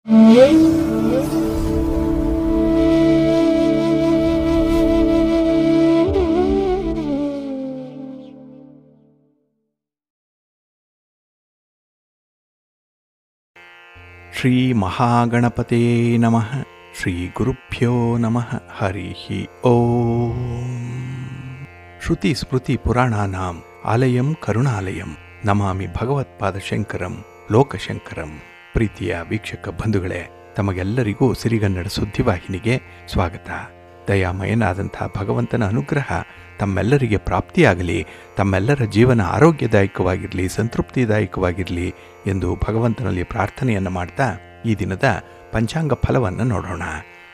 ಶ್ರೀ ಮಹಾಗಣಪತೇ ನಮಃ. ಶ್ರೀ ಗುರುಭ್ಯೋ ನಮಃ. ಹರಿ ಓಂ. ಶ್ರುತಿ ಸ್ಮೃತಿ ಪುರಾಣಾನಾಂ ಆಲಯಂ ಕರುಣಾಲಯಂ ನಮಾಮಿ ಭಗವತ್ಪಾದಶಂಕರಂ ಲೋಕಶಂಕರಂ. ಪ್ರೀತಿಯ ವೀಕ್ಷಕ ಬಂಧುಗಳೇ, ತಮಗೆಲ್ಲರಿಗೂ ಸಿರಿಗನ್ನಡ ಸುದ್ದಿವಾಹಿನಿಗೆ ಸ್ವಾಗತ. ದಯಾಮಯನಾದಂಥ ಭಗವಂತನ ಅನುಗ್ರಹ ತಮ್ಮೆಲ್ಲರಿಗೆ ಪ್ರಾಪ್ತಿಯಾಗಲಿ, ತಮ್ಮೆಲ್ಲರ ಜೀವನ ಆರೋಗ್ಯದಾಯಕವಾಗಿರಲಿ, ಸಂತೃಪ್ತಿದಾಯಕವಾಗಿರಲಿ ಎಂದು ಭಗವಂತನಲ್ಲಿ ಪ್ರಾರ್ಥನೆಯನ್ನು ಮಾಡ್ತಾ ಈ ದಿನದ ಪಂಚಾಂಗ ಫಲವನ್ನು ನೋಡೋಣ.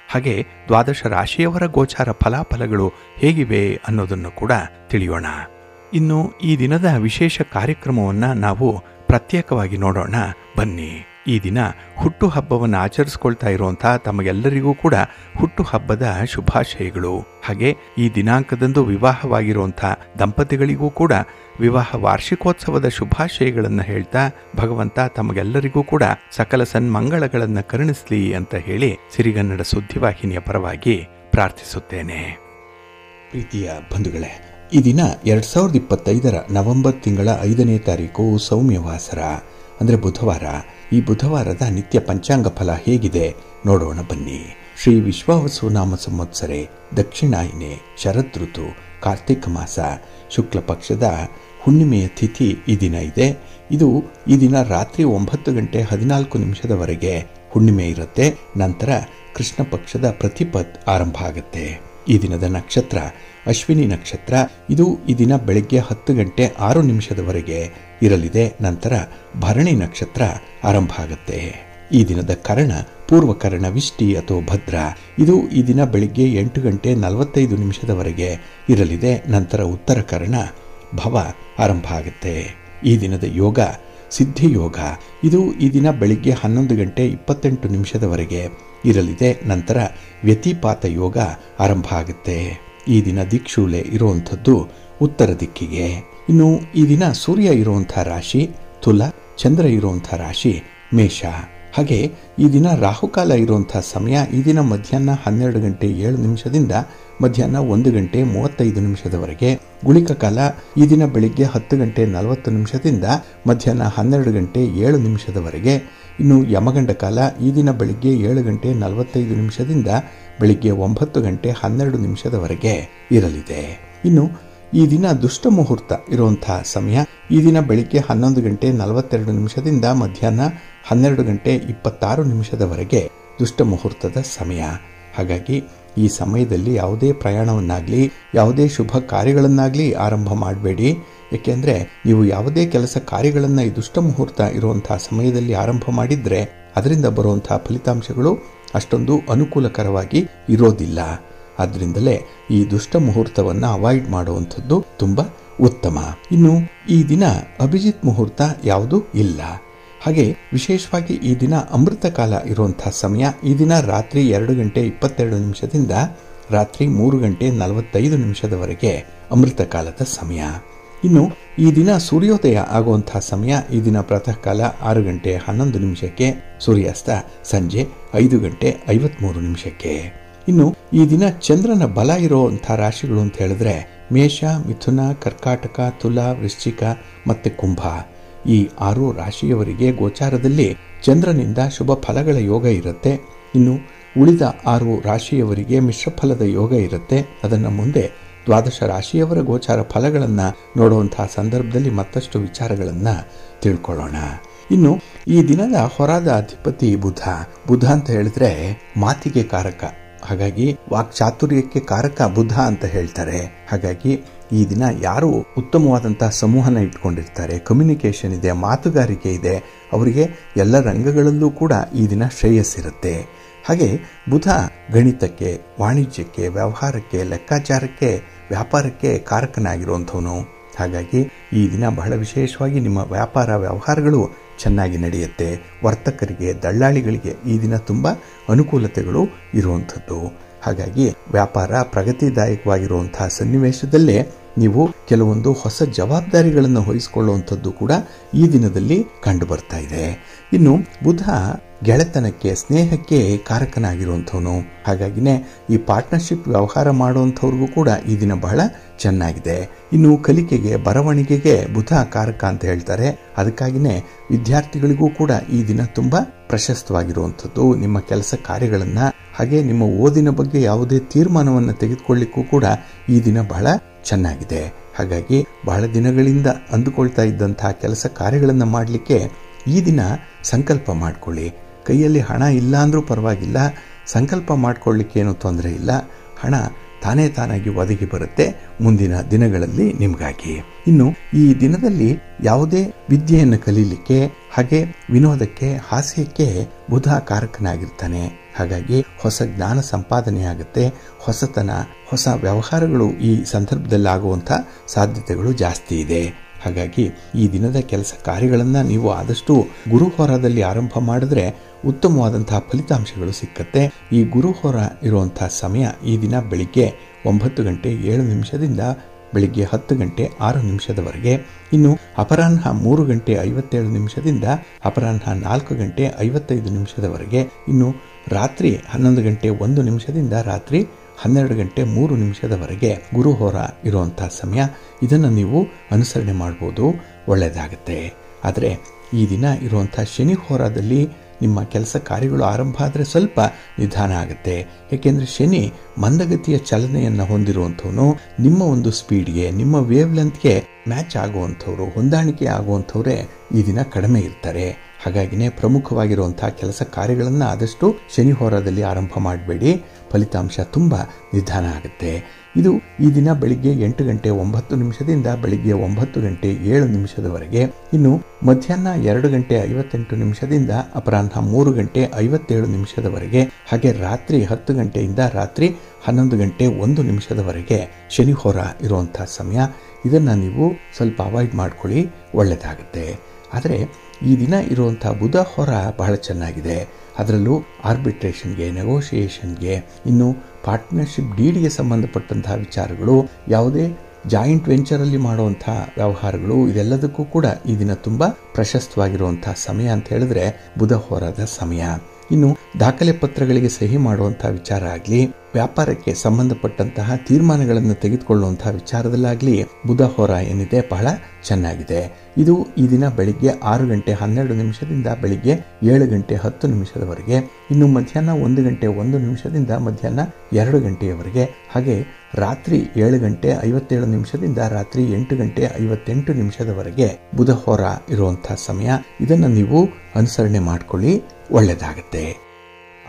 ಹಾಗೆ ದ್ವಾದಶ ರಾಶಿಯವರ ಗೋಚಾರ ಫಲಾಫಲಗಳು ಹೇಗಿವೆ ಅನ್ನೋದನ್ನು ಕೂಡ ತಿಳಿಯೋಣ. ಇನ್ನು ಈ ದಿನದ ವಿಶೇಷ ಕಾರ್ಯಕ್ರಮವನ್ನು ನಾವು ಪ್ರತ್ಯೇಕವಾಗಿ ನೋಡೋಣ ಬನ್ನಿ. ಈ ದಿನ ಹುಟ್ಟುಹಬ್ಬವನ್ನು ಆಚರಿಸ್ಕೊಳ್ತಾ ಇರುವಂಥ ತಮಗೆಲ್ಲರಿಗೂ ಕೂಡ ಹುಟ್ಟುಹಬ್ಬದ ಶುಭಾಶಯಗಳು. ಹಾಗೆ ಈ ದಿನಾಂಕದಂದು ವಿವಾಹವಾಗಿರುವಂಥ ದಂಪತಿಗಳಿಗೂ ಕೂಡ ವಿವಾಹ ವಾರ್ಷಿಕೋತ್ಸವದ ಶುಭಾಶಯಗಳನ್ನು ಹೇಳ್ತಾ ಭಗವಂತ ತಮಗೆಲ್ಲರಿಗೂ ಕೂಡ ಸಕಲ ಸನ್ಮಂಗಳಗಳನ್ನು ಕರುಣಿಸಲಿ ಅಂತ ಹೇಳಿ ಸಿರಿಗನ್ನಡ ಸುದ್ದಿವಾಹಿನಿಯ ಪರವಾಗಿ ಪ್ರಾರ್ಥಿಸುತ್ತೇನೆ. ಪ್ರೀತಿಯ ಬಂಧುಗಳೇ, ಈ ದಿನ 2025 ನವೆಂಬರ್ ತಿಂಗಳ 5ನೇ ತಾರೀಕು ಸೌಮ್ಯವಾಸರ ಅಂದರೆ ಬುಧವಾರ. ಈ ಬುಧವಾರದ ನಿತ್ಯ ಪಂಚಾಂಗ ಫಲ ಹೇಗಿದೆ ನೋಡೋಣ ಬನ್ನಿ. ಶ್ರೀ ವಿಶ್ವಾವಸು ನಾಮ ಸಂವತ್ಸರೆ ದಕ್ಷಿಣಾಯನೆ ಶರದ್ ಋತು ಕಾರ್ತಿಕ ಮಾಸ ಶುಕ್ಲ ಪಕ್ಷದ ಹುಣ್ಣಿಮೆಯ ತಿಥಿ ಈ ದಿನ ಇದೆ. ಇದು ಈ ದಿನ ರಾತ್ರಿ 9:14 ಹುಣ್ಣಿಮೆ ಇರುತ್ತೆ. ನಂತರ ಕೃಷ್ಣ ಪಕ್ಷದ ಪ್ರತಿಪತ್ ಆರಂಭ ಆಗುತ್ತೆ. ಈ ದಿನದ ನಕ್ಷತ್ರ ಅಶ್ವಿನಿ ನಕ್ಷತ್ರ. ಇದು ಈ ದಿನ ಬೆಳಗ್ಗೆ 10:06 ಇರಲಿದೆ. ನಂತರ ಭರಣಿ ನಕ್ಷತ್ರ ಆರಂಭ ಆಗುತ್ತೆ. ಈ ದಿನದ ಕರ್ಣ ಪೂರ್ವಕರ್ಣ ವಿಷ್ಟಿ ಅಥವಾ ಭದ್ರ. ಇದು ಈ ದಿನ ಬೆಳಿಗ್ಗೆ 8:45 ಇರಲಿದೆ. ನಂತರ ಉತ್ತರ ಕರ್ಣ ಭವ ಆರಂಭ ಆಗುತ್ತೆ. ಈ ದಿನದ ಯೋಗ ಸಿದ್ಧಿಯೋಗ. ಇದು ಈ ದಿನ ಬೆಳಿಗ್ಗೆ 11:28 ಇರಲಿದೆ. ನಂತರ ವ್ಯತಿಪಾತ ಯೋಗ ಆರಂಭ ಆಗುತ್ತೆ. ಈ ದಿನ ದಿಕ್ಶೂಲೆ ಇರುವಂಥದ್ದು ಉತ್ತರ ದಿಕ್ಕಿಗೆ. ಇನ್ನು ಈ ದಿನ ಸೂರ್ಯ ಇರುವಂಥ ರಾಶಿ ತುಲ, ಚಂದ್ರ ಇರುವಂಥ ರಾಶಿ ಮೇಷ. ಹಾಗೆ ಈ ದಿನ ರಾಹುಕಾಲ ಇರುವಂಥ ಸಮಯ ಈ ದಿನ ಮಧ್ಯಾಹ್ನ 12:07 ಮಧ್ಯಾಹ್ನ 1:35 ಗುಳಿಕ ಕಾಲ ಈ ದಿನ ಬೆಳಿಗ್ಗೆ 10:40 ಮಧ್ಯಾಹ್ನ 12:07 ಇನ್ನು ಯಮಗಂಡ ಕಾಲ ಈ ದಿನ ಬೆಳಿಗ್ಗೆ 7:45 ಬೆಳಿಗ್ಗೆ 9:12 ಇರಲಿದೆ. ಇನ್ನು ಈ ದಿನ ದುಷ್ಟ ಮುಹೂರ್ತ ಇರುವಂತಹ ಸಮಯ ಈ ದಿನ ಬೆಳಿಗ್ಗೆ 11:42 ಮಧ್ಯಾಹ್ನ 12:26 ದುಷ್ಟ ಮುಹೂರ್ತದ ಸಮಯ. ಹಾಗಾಗಿ ಈ ಸಮಯದಲ್ಲಿ ಯಾವುದೇ ಪ್ರಯಾಣವನ್ನಾಗಲಿ ಯಾವುದೇ ಶುಭ ಕಾರ್ಯಗಳನ್ನಾಗಲಿ ಆರಂಭ ಮಾಡಬೇಡಿ. ಏಕೆಂದರೆ ನೀವು ಯಾವುದೇ ಕೆಲಸ ಕಾರ್ಯಗಳನ್ನು ಈ ದುಷ್ಟ ಮುಹೂರ್ತ ಇರುವಂತಹ ಸಮಯದಲ್ಲಿ ಆರಂಭ ಮಾಡಿದರೆ ಅದರಿಂದ ಬರುವಂತಹ ಫಲಿತಾಂಶಗಳು ಅಷ್ಟೊಂದು ಅನುಕೂಲಕರವಾಗಿ ಇರೋದಿಲ್ಲ. ಆದ್ದರಿಂದಲೇ ಈ ದುಷ್ಟ ಮುಹೂರ್ತವನ್ನು ಅವಾಯ್ಡ್ ಮಾಡುವಂಥದ್ದು ತುಂಬಾ ಉತ್ತಮ. ಇನ್ನು ಈ ದಿನ ಅಭಿಜಿತ್ ಮುಹೂರ್ತ ಯಾವುದೂ ಇಲ್ಲ. ಹಾಗೆ ವಿಶೇಷವಾಗಿ ಈ ದಿನ ಅಮೃತ ಕಾಲ ಇರುವಂತಹ ಸಮಯ ಈ ದಿನ ರಾತ್ರಿ 2:22 ರಾತ್ರಿ 3:45 ಅಮೃತ ಕಾಲದ ಸಮಯ. ಇನ್ನು ಈ ದಿನ ಸೂರ್ಯೋದಯ ಆಗುವಂತಹ ಸಮಯ ಈ ದಿನ ಪ್ರಾತಃ ಕಾಲ 6:11 ಸೂರ್ಯಾಸ್ತ ಸಂಜೆ 5:53. ಇನ್ನು ಈ ದಿನ ಚಂದ್ರನ ಬಲ ಇರುವಂತಹ ರಾಶಿಗಳು ಅಂತ ಹೇಳಿದ್ರೆ ಮೇಷ, ಮಿಥುನ, ಕರ್ಕಾಟಕ, ತುಲಾ, ವೃಶ್ಚಿಕ ಮತ್ತೆ ಕುಂಭ. ಈ 6 ರಾಶಿಯವರಿಗೆ ಗೋಚಾರದಲ್ಲಿ ಚಂದ್ರನಿಂದ ಶುಭ ಫಲಗಳ ಯೋಗ ಇರುತ್ತೆ. ಇನ್ನು ಉಳಿದ 6 ರಾಶಿಯವರಿಗೆ ಮಿಶ್ರ ಫಲದ ಯೋಗ ಇರುತ್ತೆ. ಅದನ್ನು ಮುಂದೆ ದ್ವಾದಶ ರಾಶಿಯವರ ಗೋಚಾರ ಫಲಗಳನ್ನು ನೋಡುವಂತಹ ಸಂದರ್ಭದಲ್ಲಿ ಮತ್ತಷ್ಟು ವಿಚಾರಗಳನ್ನು ತಿಳ್ಕೊಳ್ಳೋಣ. ಇನ್ನು ಈ ದಿನದ ಹೊರಾದ ಅಧಿಪತಿ ಬುಧ ಅಂತ ಹೇಳಿದ್ರೆ ಮಾತಿಗೆ ಕಾರಕ. ಹಾಗಾಗಿ ವಾಕ್ಚಾತುರ್ಯಕ್ಕೆ ಕಾರಕ ಬುಧ ಅಂತ ಹೇಳ್ತಾರೆ. ಹಾಗಾಗಿ ಈ ದಿನ ಯಾರು ಉತ್ತಮವಾದಂತಹ ಸಮೂಹನ ಇಟ್ಕೊಂಡಿರ್ತಾರೆ, ಕಮ್ಯುನಿಕೇಶನ್ ಇದೆ, ಮಾತುಗಾರಿಕೆ ಇದೆ, ಅವರಿಗೆ ಎಲ್ಲ ರಂಗಗಳಲ್ಲೂ ಕೂಡ ಈ ದಿನ ಶ್ರೇಯಸ್ಸಿರುತ್ತೆ. ಹಾಗೆ ಬುಧ ಗಣಿತಕ್ಕೆ, ವಾಣಿಜ್ಯಕ್ಕೆ, ವ್ಯವಹಾರಕ್ಕೆ, ಲೆಕ್ಕಾಚಾರಕ್ಕೆ, ವ್ಯಾಪಾರಕ್ಕೆ ಕಾರಕನಾಗಿರುವಂಥವನು. ಹಾಗಾಗಿ ಈ ದಿನ ಬಹಳ ವಿಶೇಷವಾಗಿ ನಿಮ್ಮ ವ್ಯಾಪಾರ ವ್ಯವಹಾರಗಳು ಚೆನ್ನಾಗಿ ನಡೆಯುತ್ತೆ. ವರ್ತಕರಿಗೆ, ದಳ್ಳಾಳಿಗಳಿಗೆ ಈ ದಿನ ತುಂಬ ಅನುಕೂಲತೆಗಳು ಇರುವಂಥದ್ದು. ಹಾಗಾಗಿ ವ್ಯಾಪಾರ ಪ್ರಗತಿದಾಯಕವಾಗಿರುವಂತಹ ಸನ್ನಿವೇಶದಲ್ಲೇ ನೀವು ಕೆಲವೊಂದು ಹೊಸ ಜವಾಬ್ದಾರಿಗಳನ್ನು ವಹಿಸಿಕೊಳ್ಳುವಂಥದ್ದು ಕೂಡ ಈ ದಿನದಲ್ಲಿ ಕಂಡು ಬರ್ತಾ ಇದೆ. ಇನ್ನು ಬುಧ ಗೆಳೆತನಕ್ಕೆ, ಸ್ನೇಹಕ್ಕೆ ಕಾರಕನಾಗಿರುವಂಥವನು. ಹಾಗಾಗಿನೇ ಈ ಪಾರ್ಟ್ನರ್ಶಿಪ್ ವ್ಯವಹಾರ ಮಾಡುವಂಥವ್ರಿಗೂ ಕೂಡ ಈ ದಿನ ಬಹಳ ಚೆನ್ನಾಗಿದೆ. ಇನ್ನು ಕಲಿಕೆಗೆ, ಬರವಣಿಗೆಗೆ ಬುಧ ಕಾರಕ ಅಂತ ಹೇಳ್ತಾರೆ. ಅದಕ್ಕಾಗಿನೇ ವಿದ್ಯಾರ್ಥಿಗಳಿಗೂ ಕೂಡ ಈ ದಿನ ತುಂಬಾ ಪ್ರಶಸ್ತವಾಗಿರುವಂಥದ್ದು. ನಿಮ್ಮ ಕೆಲಸ ಕಾರ್ಯಗಳನ್ನ, ಹಾಗೆ ನಿಮ್ಮ ಓದಿನ ಬಗ್ಗೆ ಯಾವುದೇ ತೀರ್ಮಾನವನ್ನು ತೆಗೆದುಕೊಳ್ಳಿಕ್ಕೂ ಕೂಡ ಈ ದಿನ ಬಹಳ ಚೆನ್ನಾಗಿದೆ. ಹಾಗಾಗಿ ಬಹಳ ದಿನಗಳಿಂದ ಅಂದುಕೊಳ್ತಾ ಇದ್ದಂತಹ ಕೆಲಸ ಕಾರ್ಯಗಳನ್ನು ಮಾಡಲಿಕ್ಕೆ ಈ ದಿನ ಸಂಕಲ್ಪ ಮಾಡಿಕೊಳ್ಳಿ. ಕೈಯಲ್ಲಿ ಹಣ ಇಲ್ಲ ಅಂದ್ರೂ ಪರವಾಗಿಲ್ಲ, ಸಂಕಲ್ಪ ಮಾಡಿಕೊಳ್ಳಿಕ್ಕೆ ಏನೂ ತೊಂದರೆ ಇಲ್ಲ. ಹಣ ತಾನೇ ತಾನಾಗಿ ಒದಗಿ ಬರುತ್ತೆ ಮುಂದಿನ ದಿನಗಳಲ್ಲಿ ನಿಮಗಾಗಿ. ಇನ್ನು ಈ ದಿನದಲ್ಲಿ ಯಾವುದೇ ವಿದ್ಯೆಯನ್ನು ಕಲೀಲಿಕ್ಕೆ, ಹಾಗೆ ವಿನೋದಕ್ಕೆ, ಹಾಸ್ಯಕ್ಕೆ ಬುಧ ಕಾರಕನಾಗಿರ್ತಾನೆ. ಹಾಗಾಗಿ ಹೊಸ ಜ್ಞಾನ ಸಂಪಾದನೆ ಆಗುತ್ತೆ. ಹೊಸತನ, ಹೊಸ ವ್ಯವಹಾರಗಳು ಈ ಸಂದರ್ಭದಲ್ಲಿ ಆಗುವಂಥ ಸಾಧ್ಯತೆಗಳು ಜಾಸ್ತಿ ಇದೆ. ಹಾಗಾಗಿ ಈ ದಿನದ ಕೆಲಸ ಕಾರ್ಯಗಳನ್ನು ನೀವು ಆದಷ್ಟು ಗುರುಹೋರಾದಲ್ಲಿ ಆರಂಭ ಮಾಡಿದ್ರೆ ಉತ್ತಮವಾದಂತಹ ಫಲಿತಾಂಶಗಳು ಸಿಕ್ಕತ್ತೆ. ಈ ಗುರುಹೋರ ಇರುವಂತಹ ಸಮಯ ಈ ದಿನ ಬೆಳಿಗ್ಗೆ 9 ಗಂಟೆ 7 ನಿಮಿಷದಿಂದ ಬೆಳಿಗ್ಗೆ 10 ಗಂಟೆ 6 ನಿಮಿಷದವರೆಗೆ. ಇನ್ನು ಅಪರಾಹ್ನ 3 ಗಂಟೆ 57 ನಿಮಿಷದಿಂದ ಅಪರಾಹ್ನ 4 ಗಂಟೆ 55 ನಿಮಿಷದವರೆಗೆ. ಇನ್ನು ರಾತ್ರಿ 11 ಗಂಟೆ 1 ನಿಮಿಷದಿಂದ ರಾತ್ರಿ 12 ಗಂಟೆ 3 ನಿಮಿಷದವರೆಗೆ ಗುರುಹೋರ ಇರುವಂತಹ ಸಮಯ. ಇದನ್ನು ನೀವು ಅನುಸರಣೆ ಮಾಡ್ಬೋದು, ಒಳ್ಳೆಯದಾಗುತ್ತೆ. ಆದರೆ ಈ ದಿನ ಇರುವಂಥ ಶನಿ ಹೋರಾದಲ್ಲಿ ನಿಮ್ಮ ಕೆಲಸ ಕಾರ್ಯಗಳು ಆರಂಭ ಆದರೆ ಸ್ವಲ್ಪ ನಿಧಾನ ಆಗುತ್ತೆ. ಏಕೆಂದರೆ ಶನಿ ಮಂದಗತಿಯ ಚಲನೆಯನ್ನು ಹೊಂದಿರುವಂಥವನು. ನಿಮ್ಮ ಒಂದು ಸ್ಪೀಡ್ಗೆ, ನಿಮ್ಮ ವೇವ್ ಲೆಂತ್ಗೆ ಮ್ಯಾಚ್ ಆಗುವಂಥವ್ರು, ಹೊಂದಾಣಿಕೆ ಆಗುವಂಥವ್ರೇ ಈ ದಿನ ಕಡಿಮೆ ಇರ್ತಾರೆ. ಹಾಗಾಗಿನೇ ಪ್ರಮುಖವಾಗಿರುವಂತಹ ಕೆಲಸ ಕಾರ್ಯಗಳನ್ನು ಆದಷ್ಟು ಶನಿ ಹೋರಾದಲ್ಲಿ ಆರಂಭ ಮಾಡಬೇಡಿ, ಫಲಿತಾಂಶ ತುಂಬ ನಿಧಾನ ಆಗುತ್ತೆ. ಇದು ಈ ದಿನ ಬೆಳಿಗ್ಗೆ 8 ಗಂಟೆ 9 ನಿಮಿಷದಿಂದ ಬೆಳಿಗ್ಗೆ 9 ಗಂಟೆ 7 ನಿಮಿಷದವರೆಗೆ. ಇನ್ನು ಮಧ್ಯಾಹ್ನ 2 ಗಂಟೆ 58 ನಿಮಿಷದಿಂದ ಅಪರಾಹ್ನ 3 ಗಂಟೆ 57 ನಿಮಿಷದವರೆಗೆ. ಹಾಗೆ ರಾತ್ರಿ 10 ಗಂಟೆಯಿಂದ ರಾತ್ರಿ 11 ಗಂಟೆ 1 ನಿಮಿಷದವರೆಗೆ ಶನಿ ಹೋರ ಇರುವಂತಹ ಸಮಯ. ಇದನ್ನು ನೀವು ಸ್ವಲ್ಪ ಅವಾಯ್ಡ್ ಮಾಡ್ಕೊಳ್ಳಿ, ಒಳ್ಳೆಯದಾಗುತ್ತೆ. ಆದರೆ ಈ ದಿನ ಇರುವಂಥ ಬುಧ ಹೊರ ಬಹಳ ಚೆನ್ನಾಗಿದೆ. ಅದರಲ್ಲೂ ಆರ್ಬಿಟ್ರೇಷನ್ಗೆ, ನೆಗೋಷಿಯೇಷನ್ಗೆ, ಇನ್ನು ಪಾರ್ಟ್ನರ್ಶಿಪ್ ಡೀಡ್ಗೆ ಸಂಬಂಧಪಟ್ಟಂತಹ ವಿಚಾರಗಳು, ಯಾವುದೇ ಜಾಯಿಂಟ್ ವೆಂಚರಲ್ಲಿ ಮಾಡುವಂಥ ವ್ಯವಹಾರಗಳು, ಇದೆಲ್ಲದಕ್ಕೂ ಕೂಡ ಈ ದಿನ ತುಂಬ ಪ್ರಶಸ್ತವಾಗಿರುವಂಥ ಸಮಯ ಅಂತ ಹೇಳಿದ್ರೆ ಬುಧ ಹೋರಾದ ಸಮಯ. ಇನ್ನು ದಾಖಲೆ ಪತ್ರಗಳಿಗೆ ಸಹಿ ಮಾಡುವಂತಹ ವಿಚಾರ ಆಗಲಿ, ವ್ಯಾಪಾರಕ್ಕೆ ಸಂಬಂಧಪಟ್ಟಂತಹ ತೀರ್ಮಾನಗಳನ್ನು ತೆಗೆದುಕೊಳ್ಳುವಂತಹ ವಿಚಾರದಲ್ಲಾಗಲಿ ಬುಧ ಹೋರ ಏನಿದೆ ಬಹಳ ಚೆನ್ನಾಗಿದೆ. ಇದು ಈ ದಿನ ಬೆಳಿಗ್ಗೆ 6 ಗಂಟೆ 12 ನಿಮಿಷದಿಂದ ಬೆಳಿಗ್ಗೆ 7 ಗಂಟೆ 10 ನಿಮಿಷದವರೆಗೆ. ಇನ್ನು ಮಧ್ಯಾಹ್ನ 1 ಗಂಟೆ 1 ನಿಮಿಷದಿಂದ ಮಧ್ಯಾಹ್ನ 2 ಗಂಟೆಯವರೆಗೆ. ಹಾಗೆ ರಾತ್ರಿ 7 ಗಂಟೆ 57 ನಿಮಿಷದಿಂದ ರಾತ್ರಿ 8 ಗಂಟೆ 58 ನಿಮಿಷದವರೆಗೆ ಬುಧ ಹೋರ ಇರುವಂತಹ ಸಮಯ. ಇದನ್ನು ನೀವು ಅನುಸರಣೆ ಮಾಡಿಕೊಳ್ಳಿ, ಒಳ್ಳೆಯದಾಗತ್ತೆ.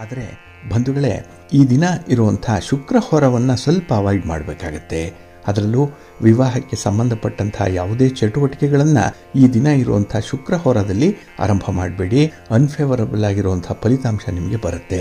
ಆದರೆ ಬಂಧುಗಳೇ, ಈ ದಿನ ಇರುವಂಥ ಶುಕ್ರ ಹೋರವನ್ನು ಸ್ವಲ್ಪ ಅವಾಯ್ಡ್ ಮಾಡಬೇಕಾಗತ್ತೆ. ಅದರಲ್ಲೂ ವಿವಾಹಕ್ಕೆ ಸಂಬಂಧಪಟ್ಟಂತಹ ಯಾವುದೇ ಚಟುವಟಿಕೆಗಳನ್ನು ಈ ದಿನ ಇರುವಂಥ ಶುಕ್ರ ಹೋರದಲ್ಲಿ ಆರಂಭ ಮಾಡಬೇಡಿ. ಅನ್ಫೇವರಬಲ್ ಆಗಿರುವಂಥ ಫಲಿತಾಂಶ ನಿಮಗೆ ಬರುತ್ತೆ.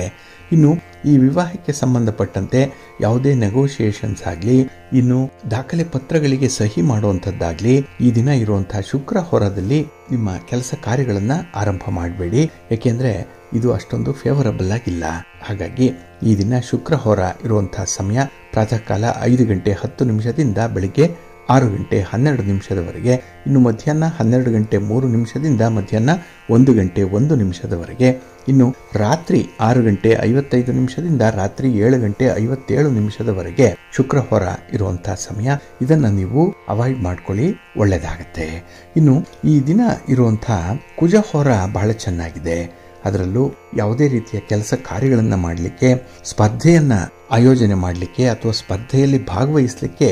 ಇನ್ನು ಈ ವಿವಾಹಕ್ಕೆ ಸಂಬಂಧಪಟ್ಟಂತೆ ಯಾವುದೇ ನೆಗೋಷಿಯೇಷನ್ಸ್ ಆಗಲಿ, ಇನ್ನು ದಾಖಲೆ ಪತ್ರಗಳಿಗೆ ಸಹಿ ಮಾಡುವಂಥದ್ದಾಗಲಿ ಈ ದಿನ ಇರುವಂತಹ ಶುಕ್ರ ಹೋರದಲ್ಲಿ ನಿಮ್ಮ ಕೆಲಸ ಕಾರ್ಯಗಳನ್ನು ಆರಂಭ ಮಾಡಬೇಡಿ. ಏಕೆಂದರೆ ಇದು ಅಷ್ಟೊಂದು ಫೇವರಬಲ್ ಆಗಿಲ್ಲ. ಹಾಗಾಗಿ ಈ ದಿನ ಶುಕ್ರ ಹೋರ ಇರುವಂತಹ ಸಮಯ ಪ್ರಾತಃ ಕಾಲ 5 ಗಂಟೆ 10 ನಿಮಿಷದಿಂದ ಬೆಳಿಗ್ಗೆ 6 ಗಂಟೆ 12 ನಿಮಿಷದವರೆಗೆ. ಇನ್ನು ಮಧ್ಯಾಹ್ನ 12 ಗಂಟೆ 3 ನಿಮಿಷದಿಂದ ಮಧ್ಯಾಹ್ನ 1 ಗಂಟೆ 1 ನಿಮಿಷದವರೆಗೆ. ಇನ್ನು ರಾತ್ರಿ 6 ಗಂಟೆ 55 ನಿಮಿಷದಿಂದ ರಾತ್ರಿ 7 ಗಂಟೆ 57 ನಿಮಿಷದವರೆಗೆ ಶುಕ್ರ ಹೋರ ಇರುವಂತಹ ಸಮಯ. ಇದನ್ನು ನೀವು ಅವಾಯ್ಡ್ ಮಾಡ್ಕೊಳ್ಳಿ, ಒಳ್ಳೆಯದಾಗತ್ತೆ. ಇನ್ನು ಈ ದಿನ ಇರುವಂತಹ ಕುಜ ಹೋರ ಬಹಳ ಚೆನ್ನಾಗಿದೆ. ಅದರಲ್ಲೂ ಯಾವುದೇ ರೀತಿಯ ಕೆಲಸ ಕಾರ್ಯಗಳನ್ನು ಮಾಡಲಿಕ್ಕೆ, ಸ್ಪರ್ಧೆಯನ್ನು ಆಯೋಜನೆ ಮಾಡಲಿಕ್ಕೆ ಅಥವಾ ಸ್ಪರ್ಧೆಯಲ್ಲಿ ಭಾಗವಹಿಸಲಿಕ್ಕೆ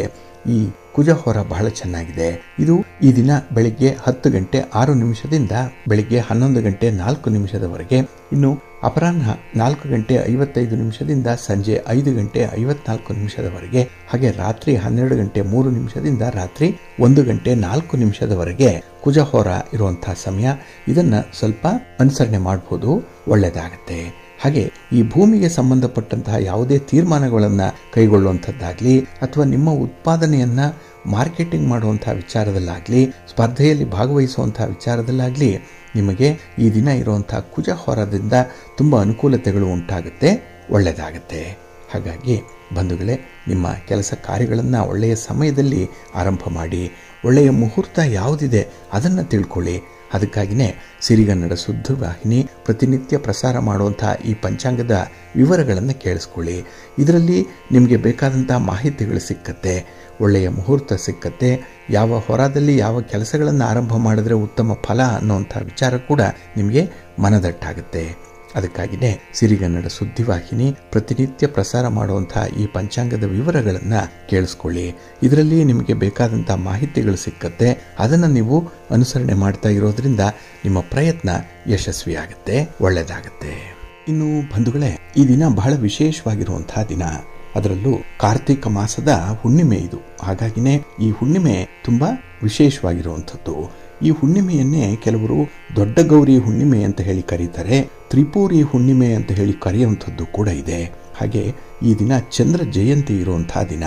ಈ ಕುಜ ಹೋರ ಬಹಳ ಚೆನ್ನಾಗಿದೆ. ಇದು ಈ ದಿನ ಬೆಳಿಗ್ಗೆ 10 ಗಂಟೆ 6 ನಿಮಿಷದಿಂದ ಬೆಳಿಗ್ಗೆ 11 ಗಂಟೆ 4 ನಿಮಿಷದವರೆಗೆ. ಇನ್ನು ಅಪರಾಹ್ನ 4 ಗಂಟೆ 55 ನಿಮಿಷದಿಂದ ಸಂಜೆ 5 ಗಂಟೆ 54 ನಿಮಿಷದವರೆಗೆ. ಹಾಗೆ ರಾತ್ರಿ 12 ಗಂಟೆ 3 ನಿಮಿಷದಿಂದ ರಾತ್ರಿ 1 ಗಂಟೆ 4 ನಿಮಿಷದವರೆಗೆ ಕುಜ ಹೋರ ಇರುವಂತಹ ಸಮಯ. ಇದನ್ನು ಸ್ವಲ್ಪ ಅನುಸರಣೆ ಮಾಡಬಹುದು, ಒಳ್ಳೆಯದಾಗತ್ತೆ. ಹಾಗೆ ಈ ಭೂಮಿಗೆ ಸಂಬಂಧಪಟ್ಟಂತಹ ಯಾವುದೇ ತೀರ್ಮಾನಗಳನ್ನು ಕೈಗೊಳ್ಳುವಂಥದ್ದಾಗಲಿ ಅಥವಾ ನಿಮ್ಮ ಉತ್ಪಾದನೆಯನ್ನು ಮಾರ್ಕೆಟಿಂಗ್ ಮಾಡುವಂತಹ ವಿಚಾರದಲ್ಲಾಗಲಿ, ಸ್ಪರ್ಧೆಯಲ್ಲಿ ಭಾಗವಹಿಸುವಂತಹ ವಿಚಾರದಲ್ಲಾಗಲಿ ನಿಮಗೆ ಈ ದಿನ ಇರುವಂತಹ ಕುಜ ಹೋರದಿಂದ ತುಂಬ ಅನುಕೂಲತೆಗಳು ಉಂಟಾಗುತ್ತೆ, ಒಳ್ಳೆಯದಾಗುತ್ತೆ. ಹಾಗಾಗಿ ಬಂಧುಗಳೇ, ನಿಮ್ಮ ಕೆಲಸ ಕಾರ್ಯಗಳನ್ನು ಒಳ್ಳೆಯ ಸಮಯದಲ್ಲಿ ಆರಂಭ ಮಾಡಿ. ಒಳ್ಳೆಯ ಮುಹೂರ್ತ ಯಾವುದಿದೆ ಅದನ್ನು ತಿಳ್ಕೊಳ್ಳಿ. ಅದಕ್ಕಾಗಿಯೇ ಸಿರಿಗನ್ನಡ ಸುದ್ದಿವಾಹಿನಿ ಪ್ರತಿನಿತ್ಯ ಪ್ರಸಾರ ಮಾಡುವಂಥ ಈ ಪಂಚಾಂಗದ ವಿವರಗಳನ್ನು ಕೇಳಿಸ್ಕೊಳ್ಳಿ. ಇದರಲ್ಲಿ ನಿಮಗೆ ಬೇಕಾದಂಥ ಮಾಹಿತಿಗಳು ಸಿಕ್ಕತ್ತೆ, ಒಳ್ಳೆಯ ಮುಹೂರ್ತ ಸಿಕ್ಕತ್ತೆ, ಯಾವ ಹೊರದಲ್ಲಿ ಯಾವ ಕೆಲಸಗಳನ್ನು ಆರಂಭ ಮಾಡಿದ್ರೆ ಉತ್ತಮ ಫಲ ಅನ್ನುವಂಥ ವಿಚಾರ ಕೂಡ ನಿಮಗೆ ಮನದಟ್ಟಾಗುತ್ತೆ. ಅದಕ್ಕಾಗಿಯೇ ಸಿರಿಗನ್ನಡ ಸುದ್ದಿವಾಹಿನಿ ಪ್ರತಿನಿತ್ಯ ಪ್ರಸಾರ ಮಾಡುವಂಥ ಈ ಪಂಚಾಂಗದ ವಿವರಗಳನ್ನು ಕೇಳಿಸ್ಕೊಳ್ಳಿ. ಇದರಲ್ಲಿ ನಿಮಗೆ ಬೇಕಾದಂಥ ಮಾಹಿತಿಗಳು ಸಿಕ್ಕತ್ತೆ. ಅದನ್ನು ನೀವು ಅನುಸರಣೆ ಮಾಡ್ತಾ ಇರೋದ್ರಿಂದ ನಿಮ್ಮ ಪ್ರಯತ್ನ ಯಶಸ್ವಿಯಾಗುತ್ತೆ, ಒಳ್ಳೆಯದಾಗುತ್ತೆ. ಇನ್ನು ಬಂಧುಗಳೇ, ಈ ದಿನ ಬಹಳ ವಿಶೇಷವಾಗಿರುವಂತಹ ದಿನ. ಅದರಲ್ಲೂ ಕಾರ್ತಿಕ ಮಾಸದ ಹುಣ್ಣಿಮೆ ಇದು. ಹಾಗಾಗಿನೇ ಈ ಹುಣ್ಣಿಮೆ ತುಂಬಾ ವಿಶೇಷವಾಗಿರುವಂಥದ್ದು. ಈ ಹುಣ್ಣಿಮೆಯನ್ನೇ ಕೆಲವರು ದೊಡ್ಡ ಗೌರಿ ಹುಣ್ಣಿಮೆ ಅಂತ ಹೇಳಿ ಕರೀತಾರೆ, ತ್ರಿಪುರಿ ಹುಣ್ಣಿಮೆ ಅಂತ ಹೇಳಿ ಕರೆಯುವಂಥದ್ದು ಕೂಡ ಇದೆ. ಹಾಗೆ ಈ ದಿನ ಚಂದ್ರ ಜಯಂತಿ ಇರುವಂತಹ ದಿನ.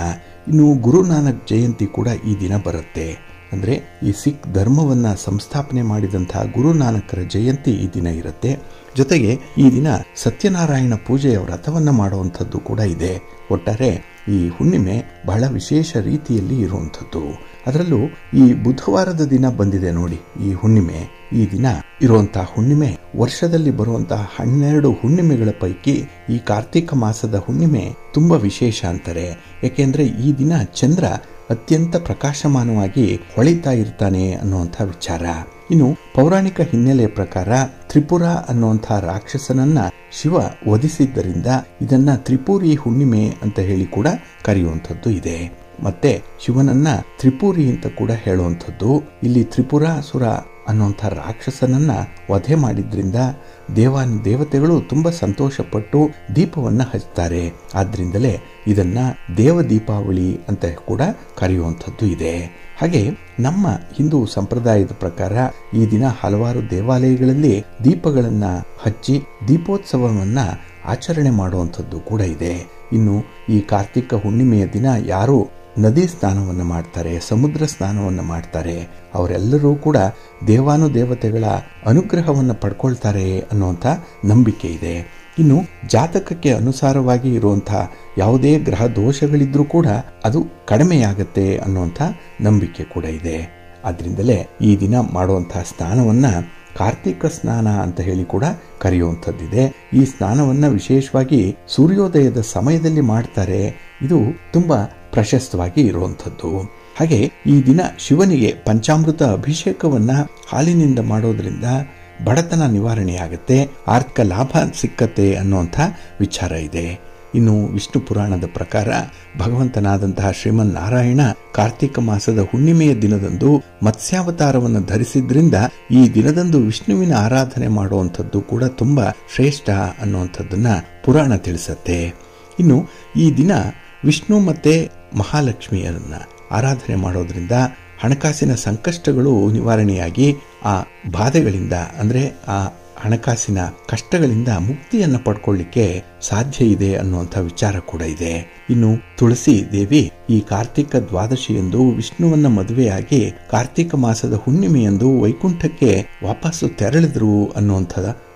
ಇನ್ನು ಗುರುನಾನಕ್ ಜಯಂತಿ ಕೂಡ ಈ ದಿನ ಬರುತ್ತೆ. ಅಂದರೆ ಈ ಸಿಖ್ ಧರ್ಮವನ್ನು ಸಂಸ್ಥಾಪನೆ ಮಾಡಿದಂತಹ ಗುರುನಾನಕರ ಜಯಂತಿ ಈ ದಿನ ಇರುತ್ತೆ. ಜೊತೆಗೆ ಈ ದಿನ ಸತ್ಯನಾರಾಯಣ ಪೂಜೆಯ ವ್ರತವನ್ನು ಮಾಡುವಂಥದ್ದು ಕೂಡ ಇದೆ. ಒಟ್ಟಾರೆ ಈ ಹುಣ್ಣಿಮೆ ಬಹಳ ವಿಶೇಷ ರೀತಿಯಲ್ಲಿ ಇರುವಂಥದ್ದು. ಅದರಲ್ಲೂ ಈ ಬುಧವಾರದ ದಿನ ಬಂದಿದೆ ನೋಡಿ ಈ ಹುಣ್ಣಿಮೆ. ಈ ದಿನ ಇರುವಂತಹ ಹುಣ್ಣಿಮೆ ವರ್ಷದಲ್ಲಿ ಬರುವಂತಹ 12 ಹುಣ್ಣಿಮೆಗಳ ಪೈಕಿ ಈ ಕಾರ್ತಿಕ ಮಾಸದ ಹುಣ್ಣಿಮೆ ತುಂಬಾ ವಿಶೇಷ ಅಂತಾರೆ. ಯಾಕೆಂದ್ರೆ ಈ ದಿನ ಚಂದ್ರ ಅತ್ಯಂತ ಪ್ರಕಾಶಮಾನವಾಗಿ ಹೊಳಿತಾ ಇರ್ತಾನೆ ಅನ್ನುವಂಥ ವಿಚಾರ. ಇನ್ನು ಪೌರಾಣಿಕ ಹಿನ್ನೆಲೆಯ ಪ್ರಕಾರ ತ್ರಿಪುರ ಅನ್ನುವಂಥ ರಾಕ್ಷಸನನ್ನ ಶಿವ ವಧಿಸಿದ್ದರಿಂದ ಇದನ್ನ ತ್ರಿಪುರಿ ಹುಣ್ಣಿಮೆ ಅಂತ ಹೇಳಿ ಕೂಡ ಕರೆಯುವಂಥದ್ದು ಇದೆ. ಮತ್ತೆ ಶಿವನನ್ನ ತ್ರಿಪುರಿ ಅಂತ ಕೂಡ ಹೇಳುವಂಥದ್ದು. ಇಲ್ಲಿ ತ್ರಿಪುರಾಸುರ ಅನ್ನುವಂಥ ರಾಕ್ಷಸನನ್ನ ವಧೆ ಮಾಡಿದ್ರಿಂದ ದೇವತೆಗಳು ತುಂಬಾ ಸಂತೋಷಪಟ್ಟು ದೀಪವನ್ನ ಹಚ್ತಾರೆ. ಆದ್ರಿಂದಲೇ ಇದನ್ನ ದೇವ ದೀಪಾವಳಿ ಅಂತ ಕೂಡ ಕರೆಯುವಂಥದ್ದು ಇದೆ. ಹಾಗೆ ನಮ್ಮ ಹಿಂದೂ ಸಂಪ್ರದಾಯದ ಪ್ರಕಾರ ಈ ದಿನ ಹಲವಾರು ದೇವಾಲಯಗಳಲ್ಲಿ ದೀಪಗಳನ್ನ ಹಚ್ಚಿ ದೀಪೋತ್ಸವವನ್ನ ಆಚರಣೆ ಮಾಡುವಂಥದ್ದು ಕೂಡ ಇದೆ. ಇನ್ನು ಈ ಕಾರ್ತಿಕ ಹುಣ್ಣಿಮೆಯ ದಿನ ಯಾರು ನದಿ ಸ್ನಾನವನ್ನು ಮಾಡ್ತಾರೆ, ಸಮುದ್ರ ಸ್ನಾನವನ್ನು ಮಾಡ್ತಾರೆ, ಅವರೆಲ್ಲರೂ ಕೂಡ ದೇವಾನುದೇವತೆಗಳ ಅನುಗ್ರಹವನ್ನು ಪಡ್ಕೊಳ್ತಾರೆ ಅನ್ನುವಂಥ ನಂಬಿಕೆ ಇದೆ. ಇನ್ನು ಜಾತಕಕ್ಕೆ ಅನುಸಾರವಾಗಿ ಇರುವಂತಹ ಯಾವುದೇ ಗ್ರಹ ದೋಷಗಳಿದ್ರೂ ಕೂಡ ಅದು ಕಡಿಮೆಯಾಗತ್ತೆ ಅನ್ನುವಂಥ ನಂಬಿಕೆ ಕೂಡ ಇದೆ. ಆದ್ರಿಂದಲೇ ಈ ದಿನ ಮಾಡುವಂತಹ ಸ್ನಾನವನ್ನ ಕಾರ್ತಿಕ ಸ್ನಾನ ಅಂತ ಹೇಳಿ ಕೂಡ ಕರೆಯುವಂಥದ್ದಿದೆ. ಈ ಸ್ನಾನವನ್ನ ವಿಶೇಷವಾಗಿ ಸೂರ್ಯೋದಯದ ಸಮಯದಲ್ಲಿ ಮಾಡ್ತಾರೆ. ಇದು ತುಂಬಾ ಪ್ರಶಸ್ತವಾಗಿ ಇರುವಂಥದ್ದು. ಹಾಗೆ ಈ ದಿನ ಶಿವನಿಗೆ ಪಂಚಾಮೃತ ಅಭಿಷೇಕವನ್ನ ಹಾಲಿನಿಂದ ಮಾಡೋದ್ರಿಂದ ಬಡತನ ನಿವಾರಣೆಯಾಗುತ್ತೆ, ಆರ್ಥಿಕ ಲಾಭ ಸಿಕ್ಕತ್ತೆ ಅನ್ನುವಂಥ ವಿಚಾರ ಇದೆ. ಇನ್ನು ವಿಷ್ಣು ಪುರಾಣದ ಪ್ರಕಾರ ಭಗವಂತನಾದಂತಹ ಶ್ರೀಮನ್ನಾರಾಯಣ ಕಾರ್ತಿಕ ಮಾಸದ ಹುಣ್ಣಿಮೆಯ ದಿನದಂದು ಮತ್ಸ್ಯಾವತಾರವನ್ನು ಧರಿಸಿದ್ರಿಂದ ಈ ದಿನದಂದು ವಿಷ್ಣುವಿನ ಆರಾಧನೆ ಮಾಡುವಂಥದ್ದು ಕೂಡ ತುಂಬಾ ಶ್ರೇಷ್ಠ ಅನ್ನುವಂಥದ್ದನ್ನ ಪುರಾಣ ತಿಳಿಸತ್ತೆ. ಇನ್ನು ಈ ದಿನ ವಿಷ್ಣು ಮತ್ತೆ ಮಹಾಲಕ್ಷ್ಮಿಯರನ್ನ ಆರಾಧನೆ ಮಾಡೋದ್ರಿಂದ ಹಣಕಾಸಿನ ಸಂಕಷ್ಟಗಳು ನಿವಾರಣೆಯಾಗಿ ಆ ಬಾಧೆಗಳಿಂದ ಅಂದ್ರೆ ಆ ಹಣಕಾಸಿನ ಕಷ್ಟಗಳಿಂದ ಮುಕ್ತಿಯನ್ನು ಪಡ್ಕೊಳ್ಳಿಕ್ಕೆ ಸಾಧ್ಯ ಇದೆ ಅನ್ನುವಂಥ ವಿಚಾರ ಕೂಡ ಇದೆ. ಇನ್ನು ತುಳಸಿ ದೇವಿ ಈ ಕಾರ್ತಿಕ ದ್ವಾದಶಿಯಂದು ವಿಷ್ಣುವನ್ನ ಮದುವೆಯಾಗಿ ಕಾರ್ತಿಕ ಮಾಸದ ಹುಣ್ಣಿಮೆಯಂದು ವೈಕುಂಠಕ್ಕೆ ವಾಪಸ್ಸು ತೆರಳಿದ್ರು ಅನ್ನುವಂಥ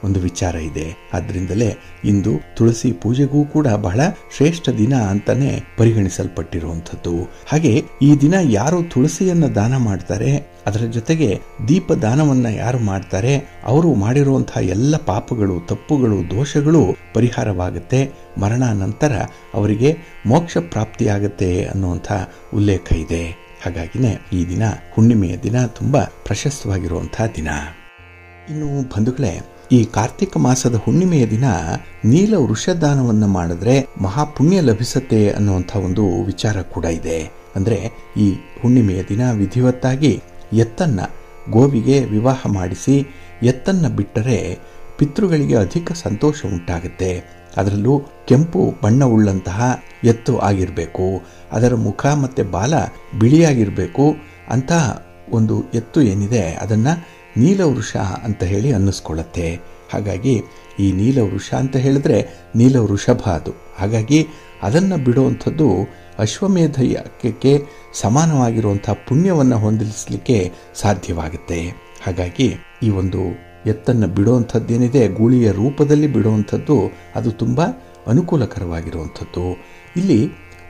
ಒಂದು ವಿಚಾರ ಇದೆ. ಆದ್ರಿಂದಲೇ ಇಂದು ತುಳಸಿ ಪೂಜೆಗೂ ಕೂಡ ಬಹಳ ಶ್ರೇಷ್ಠ ದಿನ ಅಂತಾನೆ ಪರಿಗಣಿಸಲ್ಪಟ್ಟಿರುವಂಥದ್ದು. ಹಾಗೆ ಈ ದಿನ ಯಾರು ತುಳಸಿಯನ್ನ ದಾನ ಮಾಡ್ತಾರೆ, ಅದರ ಜೊತೆಗೆ ದೀಪ ದಾನವನ್ನ ಯಾರು ಮಾಡ್ತಾರೆ, ಅವರು ಮಾಡಿರುವಂತಹ ಎಲ್ಲ ಪಾಪಗಳು, ತಪ್ಪುಗಳು, ದೋಷಗಳು ಪರಿಹಾರವಾಗುತ್ತೆ. ಮರಣ ನಂತರ ಅವರಿಗೆ ಮೋಕ್ಷ ಪ್ರಾಪ್ತಿಯಾಗತ್ತೆ ಅನ್ನುವಂಥ ಉಲ್ಲೇಖ ಇದೆ. ಹಾಗಾಗಿನೇ ಈ ದಿನ ಹುಣ್ಣಿಮೆಯ ದಿನ ತುಂಬಾ ಪ್ರಶಸ್ತವಾಗಿರುವಂತಹ ದಿನ. ಇನ್ನು ಬಂಧುಗಳೇ, ಈ ಕಾರ್ತಿಕ ಮಾಸದ ಹುಣ್ಣಿಮೆಯ ದಿನ ನೀಲ ವೃಷದಾನವನ್ನ ಮಾಡಿದ್ರೆ ಮಹಾಪುಣ್ಯ ಲಭಿಸತ್ತೆ ಅನ್ನುವಂಥ ಒಂದು ವಿಚಾರ ಕೂಡ ಇದೆ. ಅಂದ್ರೆ ಈ ಹುಣ್ಣಿಮೆಯ ದಿನ ವಿಧಿವತ್ತಾಗಿ ಎತ್ತನ್ನ ಗೋವಿಗೆ ವಿವಾಹ ಮಾಡಿಸಿ ಎತ್ತನ್ನ ಬಿಟ್ಟರೆ ಪಿತೃಗಳಿಗೆ ಅಧಿಕ ಸಂತೋಷ ಉಂಟಾಗುತ್ತೆ. ಅದರಲ್ಲೂ ಕೆಂಪು ಬಣ್ಣವುಳ್ಳಂತಹ ಎತ್ತು ಆಗಿರಬೇಕು, ಅದರ ಮುಖ ಮತ್ತೆ ಬಾಲ ಬಿಳಿಯಾಗಿರಬೇಕು ಅಂತ ಒಂದು ಎತ್ತು ಏನಿದೆ ಅದನ್ನ ನೀಲವೃಷ ಅಂತ ಹೇಳಿ ಅನ್ನಿಸ್ಕೊಳ್ಳುತ್ತೆ. ಹಾಗಾಗಿ ಈ ನೀಲವೃಷ ಅಂತ ಹೇಳಿದ್ರೆ ನೀಲವೃಷಭ ಅದು. ಹಾಗಾಗಿ ಅದನ್ನು ಬಿಡುವಂಥದ್ದು ಅಶ್ವಮೇಧ ಯಾಗಕ್ಕೆ ಸಮಾನವಾಗಿರುವಂತಹ ಪುಣ್ಯವನ್ನು ಹೊಂದಿಸಲಿಕ್ಕೆ ಸಾಧ್ಯವಾಗುತ್ತೆ. ಹಾಗಾಗಿ ಈ ಒಂದು ಎತ್ತನ್ನು ಬಿಡುವಂಥದ್ದೇನಿದೆ ಗೂಳಿಯ ರೂಪದಲ್ಲಿ ಬಿಡುವಂಥದ್ದು ಅದು ತುಂಬ ಅನುಕೂಲಕರವಾಗಿರುವಂಥದ್ದು. ಇಲ್ಲಿ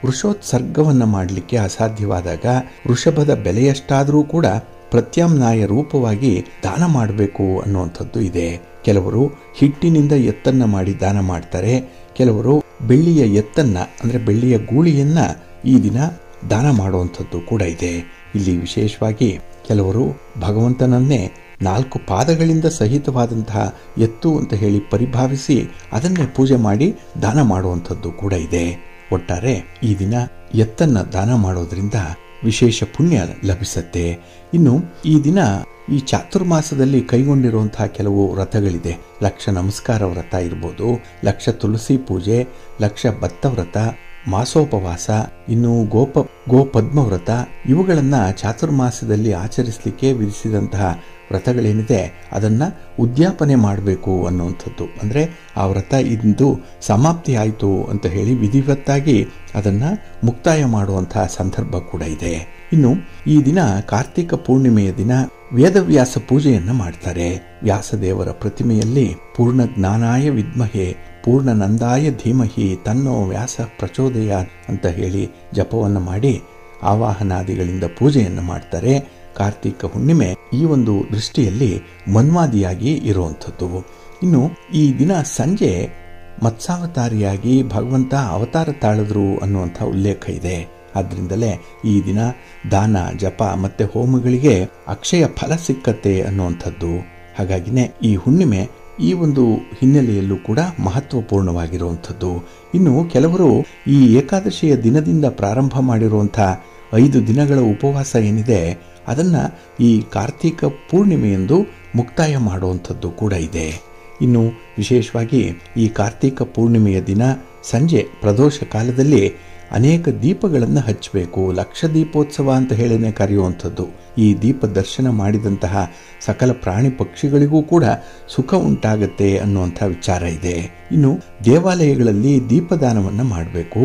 ವೃಷೋತ್ಸರ್ಗವನ್ನು ಮಾಡಲಿಕ್ಕೆ ಅಸಾಧ್ಯವಾದಾಗ ವೃಷಭದ ಬೆಲೆಯಷ್ಟಾದರೂ ಕೂಡ ಪ್ರತ್ಯಾಮ್ನಾಯ ರೂಪವಾಗಿ ದಾನ ಮಾಡಬೇಕು ಅನ್ನುವಂಥದ್ದು ಇದೆ. ಕೆಲವರು ಹಿಟ್ಟಿನಿಂದ ಎತ್ತನ್ನು ಮಾಡಿ ದಾನ ಮಾಡ್ತಾರೆ. ಕೆಲವರು ಬೆಳ್ಳಿಯ ಎತ್ತನ್ನ ಅಂದರೆ ಬೆಳ್ಳಿಯ ಗೂಳಿಯನ್ನ ಈ ದಿನ ದಾನ ಮಾಡುವಂಥದ್ದು ಕೂಡ ಇದೆ. ಇಲ್ಲಿ ವಿಶೇಷವಾಗಿ ಕೆಲವರು ಭಗವಂತನನ್ನೇ 4 ಪಾದಗಳಿಂದ ಸಹಿತವಾದಂತಹ ಎತ್ತು ಅಂತ ಹೇಳಿ ಪರಿಭಾವಿಸಿ ಅದನ್ನೇ ಪೂಜೆ ಮಾಡಿ ದಾನ ಮಾಡುವಂಥದ್ದು ಕೂಡ ಇದೆ. ಒಟ್ಟಾರೆ ಈ ದಿನ ಎತ್ತನ್ನ ದಾನ ಮಾಡೋದ್ರಿಂದ ವಿಶೇಷ ಪುಣ್ಯ ಲಭಿಸುತ್ತೆ. ಇನ್ನು ಈ ದಿನ ಈ ಚಾತುರ್ಮಾಸದಲ್ಲಿ ಕೈಗೊಂಡಿರುವಂತಹ ಕೆಲವು ವ್ರತಗಳಿದೆ. ಲಕ್ಷ ನಮಸ್ಕಾರ ವ್ರತ ಇರ್ಬೋದು, ಲಕ್ಷ ತುಳಸಿ ಪೂಜೆ, ಲಕ್ಷ ಭತ್ತ ವ್ರತ, ಮಾಸೋಪವಾಸ, ಇನ್ನು ಗೋಪದ್ಮ ವ್ರತ, ಇವುಗಳನ್ನ ಚಾತುರ್ಮಾಸದಲ್ಲಿ ಆಚರಿಸಲಿಕ್ಕೆ ವಿಧಿಸಿದಂತಹ ವ್ರತಗಳೇನಿದೆ ಅದನ್ನ ಉದ್ಯಾಪನೆ ಮಾಡಬೇಕು ಅನ್ನುವಂಥದ್ದು. ಅಂದರೆ ಆ ವ್ರತ ಇಂದು ಸಮಾಪ್ತಿ ಆಯಿತು ಅಂತ ಹೇಳಿ ವಿಧಿವತ್ತಾಗಿ ಅದನ್ನ ಮುಕ್ತಾಯ ಮಾಡುವಂತಹ ಸಂದರ್ಭ ಕೂಡ ಇದೆ. ಇನ್ನು ಈ ದಿನ ಕಾರ್ತಿಕ ಪೂರ್ಣಿಮೆಯ ದಿನ ವೇದವ್ಯಾಸ ಪೂಜೆಯನ್ನ ಮಾಡ್ತಾರೆ. ವ್ಯಾಸದೇವರ ಪ್ರತಿಮೆಯಲ್ಲಿ ಪೂರ್ಣ ಜ್ಞಾನಾಯ ವಿದ್ಮಹೆ ಪೂರ್ಣ ನಂದಾಯ ಧೀಮಹಿ ತನ್ನೋ ವ್ಯಾಸ ಪ್ರಚೋದಯ ಅಂತ ಹೇಳಿ ಜಪವನ್ನು ಮಾಡಿ ಆವಾಹನಾದಿಗಳಿಂದ ಪೂಜೆಯನ್ನು ಮಾಡ್ತಾರೆ. ಕಾರ್ತಿಕ ಹುಣ್ಣಿಮೆ ಈ ಒಂದು ದೃಷ್ಟಿಯಲ್ಲಿ ಮನ್ವಾದಿಯಾಗಿ ಇರುವಂಥದ್ದು. ಇನ್ನು ಈ ದಿನ ಸಂಜೆ ಮತ್ಸಾವತಾರಿಯಾಗಿ ಭಗವಂತ ಅವತಾರ ತಾಳಿದ್ರು ಅನ್ನುವಂಥ ಉಲ್ಲೇಖ ಇದೆ. ಆದ್ರಿಂದಲೇ ಈ ದಿನ ದಾನ ಜಪ ಮತ್ತೆ ಹೋಮಗಳಿಗೆ ಅಕ್ಷಯ ಫಲ ಸಿಕ್ಕತ್ತೆ ಅನ್ನುವಂಥದ್ದು. ಹಾಗಾಗಿನೇ ಈ ಹುಣ್ಣಿಮೆ ಈ ಒಂದು ಹಿನ್ನೆಲೆಯಲ್ಲೂ ಕೂಡ ಮಹತ್ವಪೂರ್ಣವಾಗಿರುವಂಥದ್ದು. ಇನ್ನು ಕೆಲವರು ಈ ಏಕಾದಶಿಯ ದಿನದಿಂದ ಪ್ರಾರಂಭ ಮಾಡಿರುವಂಥ 5 ದಿನಗಳ ಉಪವಾಸ ಏನಿದೆ ಅದನ್ನ ಈ ಕಾರ್ತಿಕ ಪೂರ್ಣಿಮೆಯೆಂದು ಮುಕ್ತಾಯ ಮಾಡುವಂಥದ್ದು ಕೂಡ ಇದೆ. ಇನ್ನು ವಿಶೇಷವಾಗಿ ಈ ಕಾರ್ತಿಕ ಪೂರ್ಣಿಮೆಯ ದಿನ ಸಂಜೆ ಪ್ರದೋಷ ಕಾಲದಲ್ಲಿ ಅನೇಕ ದೀಪಗಳನ್ನು ಹಚ್ಚಬೇಕು. ಲಕ್ಷ ದೀಪೋತ್ಸವ ಅಂತ ಹೇಳಿನೇ ಕರೆಯುವಂಥದ್ದು. ಈ ದೀಪ ದರ್ಶನ ಮಾಡಿದಂತಹ ಸಕಲ ಪ್ರಾಣಿ ಪಕ್ಷಿಗಳಿಗೂ ಕೂಡ ಸುಖ ಉಂಟಾಗತ್ತೆ ಅನ್ನುವಂಥ ವಿಚಾರ ಇದೆ. ಇನ್ನು ದೇವಾಲಯಗಳಲ್ಲಿ ದೀಪದಾನವನ್ನು ಮಾಡಬೇಕು.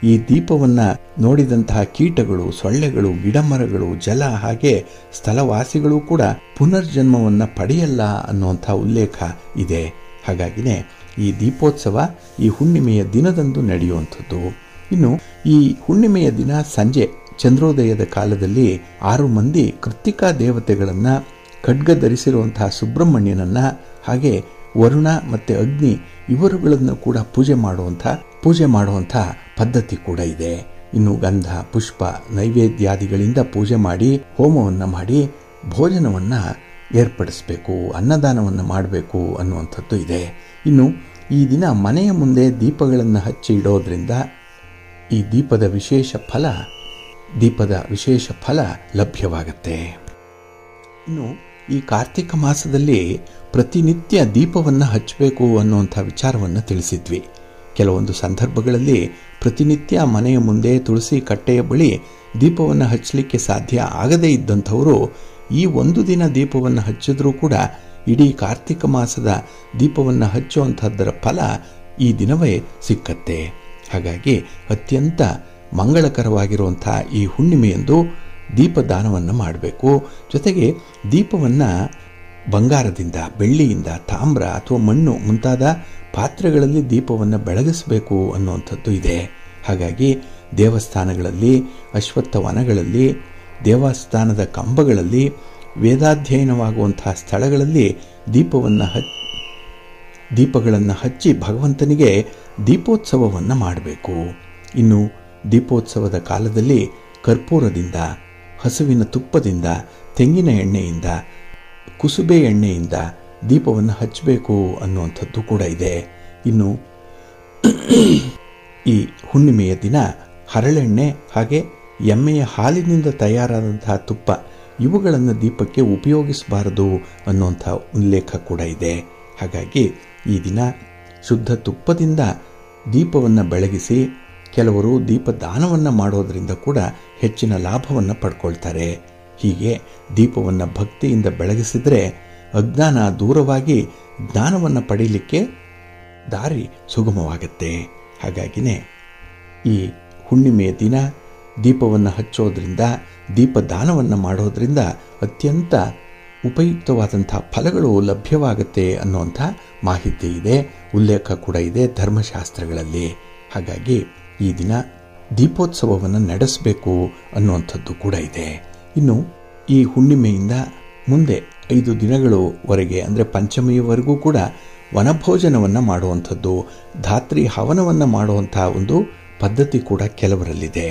ಈ ದೀಪವನ್ನ ನೋಡಿದಂತಹ ಕೀಟಗಳು, ಸೊಳ್ಳೆಗಳು, ಗಿಡಮರಗಳು, ಜಲ ಹಾಗೆ ಸ್ಥಳವಾಸಿಗಳು ಕೂಡ ಪುನರ್ಜನ್ಮವನ್ನ ಪಡೆಯಲ್ಲ ಅನ್ನುವಂಥ ಉಲ್ಲೇಖ ಇದೆ. ಹಾಗಾಗಿನೇ ಈ ದೀಪೋತ್ಸವ ಈ ಹುಣ್ಣಿಮೆಯ ದಿನದಂದು ನಡೆಯುವಂಥದ್ದು. ಇನ್ನು ಈ ಹುಣ್ಣಿಮೆಯ ದಿನ ಸಂಜೆ ಚಂದ್ರೋದಯದ ಕಾಲದಲ್ಲಿ 6 ಮಂದಿ ಕೃತ್ತಿಕಾ ದೇವತೆಗಳನ್ನ, ಖಡ್ಗ ಧರಿಸಿರುವಂತಹ ಸುಬ್ರಹ್ಮಣ್ಯನನ್ನ, ಹಾಗೆ ವರುಣ ಮತ್ತೆ ಅಗ್ನಿ ಇವರುಗಳನ್ನು ಕೂಡ ಪೂಜೆ ಮಾಡುವಂಥ ಪದ್ಧತಿ ಕೂಡ ಇದೆ. ಇನ್ನು ಗಂಧ ಪುಷ್ಪ ನೈವೇದ್ಯಾದಿಗಳಿಂದ ಪೂಜೆ ಮಾಡಿ ಹೋಮವನ್ನ ಮಾಡಿ ಭೋಜನವನ್ನ ಏರ್ಪಡಿಸಬೇಕು, ಅನ್ನದಾನವನ್ನು ಮಾಡಬೇಕು ಅನ್ನುವಂಥದ್ದು ಇದೆ. ಇನ್ನು ಈ ದಿನ ಮನೆಯ ಮುಂದೆ ದೀಪಗಳನ್ನು ಹಚ್ಚಿ ಇಡೋದ್ರಿಂದ ಈ ದೀಪದ ವಿಶೇಷ ಫಲ ಲಭ್ಯವಾಗುತ್ತೆ. ಇನ್ನು ಈ ಕಾರ್ತಿಕ ಮಾಸದಲ್ಲಿ ಪ್ರತಿನಿತ್ಯ ದೀಪವನ್ನು ಹಚ್ಚಬೇಕು ಅನ್ನುವಂಥ ವಿಚಾರವನ್ನು ತಿಳಿಸಿದ್ವಿ. ಕೆಲವೊಂದು ಸಂದರ್ಭಗಳಲ್ಲಿ ಪ್ರತಿನಿತ್ಯ ಮನೆಯ ಮುಂದೆ ತುಳಸಿ ಕಟ್ಟೆಯ ಬಳಿ ದೀಪವನ್ನು ಹಚ್ಚಲಿಕ್ಕೆ ಸಾಧ್ಯ ಆಗದೇ ಇದ್ದಂಥವರು ಈ ಒಂದು ದಿನ ದೀಪವನ್ನು ಹಚ್ಚಿದ್ರೂ ಕೂಡ ಇಡೀ ಕಾರ್ತಿಕ ಮಾಸದ ದೀಪವನ್ನು ಹಚ್ಚುವಂಥದ್ದರ ಫಲ ಈ ದಿನವೇ ಸಿಕ್ಕತ್ತೆ. ಹಾಗಾಗಿ ಅತ್ಯಂತ ಮಂಗಳಕರವಾಗಿರುವಂಥ ಈ ಹುಣ್ಣಿಮೆಯಂದು ದೀಪದಾನವನ್ನು ಮಾಡಬೇಕು. ಜೊತೆಗೆ ದೀಪವನ್ನು ಬಂಗಾರದಿಂದ, ಬೆಳ್ಳಿಯಿಂದ, ತಾಮ್ರ ಅಥವಾ ಮಣ್ಣು ಮುಂತಾದ ಪಾತ್ರೆಗಳಲ್ಲಿ ದೀಪವನ್ನು ಬೆಳಗಿಸಬೇಕು ಅನ್ನುವಂಥದ್ದು ಇದೆ. ಹಾಗಾಗಿ ದೇವಸ್ಥಾನಗಳಲ್ಲಿ, ಅಶ್ವತ್ಥ ವನಗಳಲ್ಲಿ, ದೇವಸ್ಥಾನದ ಕಂಬಗಳಲ್ಲಿ, ವೇದಾಧ್ಯಯನವಾಗುವಂತಹ ಸ್ಥಳಗಳಲ್ಲಿ ದೀಪಗಳನ್ನು ಹಚ್ಚಿ ಭಗವಂತನಿಗೆ ದೀಪೋತ್ಸವವನ್ನು ಮಾಡಬೇಕು. ಇನ್ನು ದೀಪೋತ್ಸವದ ಕಾಲದಲ್ಲಿ ಕರ್ಪೂರದಿಂದ, ಹಸುವಿನ ತುಪ್ಪದಿಂದ, ತೆಂಗಿನ ಎಣ್ಣೆಯಿಂದ, ಕುಸುಬೆ ಎಣ್ಣೆಯಿಂದ ದೀಪವನ್ನು ಹಚ್ಚಬೇಕು ಅನ್ನುವಂಥದ್ದು ಕೂಡ ಇದೆ. ಇನ್ನು ಈ ಹುಣ್ಣಿಮೆಯ ದಿನ ಹರಳೆಣ್ಣೆ ಹಾಗೆ ಎಮ್ಮೆಯ ಹಾಲಿನಿಂದ ತಯಾರಾದಂತಹ ತುಪ್ಪ ಇವುಗಳನ್ನು ದೀಪಕ್ಕೆ ಉಪಯೋಗಿಸಬಾರದು ಅನ್ನುವಂಥ ಉಲ್ಲೇಖ ಕೂಡ ಇದೆ. ಹಾಗಾಗಿ ಈ ದಿನ ಶುದ್ಧ ತುಪ್ಪದಿಂದ ದೀಪವನ್ನು ಬೆಳಗಿಸಿ ಕೆಲವರು ದೀಪದಾನವನ್ನು ಮಾಡೋದರಿಂದ ಕೂಡ ಹೆಚ್ಚಿನ ಲಾಭವನ್ನು ಪಡ್ಕೊಳ್ತಾರೆ. ಹೀಗೆ ದೀಪವನ್ನು ಭಕ್ತಿಯಿಂದ ಬೆಳಗಿಸಿದರೆ ಅಜ್ಞಾನ ದೂರವಾಗಿ ಜ್ಞಾನವನ್ನು ಪಡೀಲಿಕ್ಕೆ ದಾರಿ ಸುಗಮವಾಗುತ್ತೆ. ಹಾಗಾಗಿನೇ ಈ ಹುಣ್ಣಿಮೆಯ ದಿನ ದೀಪವನ್ನು ಹಚ್ಚೋದ್ರಿಂದ, ದೀಪದಾನವನ್ನು ಮಾಡೋದ್ರಿಂದ ಅತ್ಯಂತ ಉಪಯುಕ್ತವಾದಂಥ ಫಲಗಳು ಲಭ್ಯವಾಗುತ್ತೆ ಅನ್ನುವಂಥ ಮಾಹಿತಿ ಇದೆ, ಉಲ್ಲೇಖ ಕೂಡ ಇದೆ ಧರ್ಮಶಾಸ್ತ್ರಗಳಲ್ಲಿ. ಹಾಗಾಗಿ ಈ ದಿನ ದೀಪೋತ್ಸವವನ್ನು ನಡೆಸಬೇಕು ಅನ್ನುವಂಥದ್ದು ಕೂಡ ಇದೆ. ಇನ್ನು ಈ ಹುಣ್ಣಿಮೆಯಿಂದ ಮುಂದೆ 5 ದಿನಗಳವರೆಗೆ ಅಂದರೆ ಪಂಚಮಿಯವರೆಗೂ ಕೂಡ ವನಭೋಜನವನ್ನು ಮಾಡುವಂಥದ್ದು, ಧಾತ್ರಿ ಹವನವನ್ನು ಮಾಡುವಂಥ ಒಂದು ಪದ್ಧತಿ ಕೂಡ ಕೆಲವರಲ್ಲಿದೆ.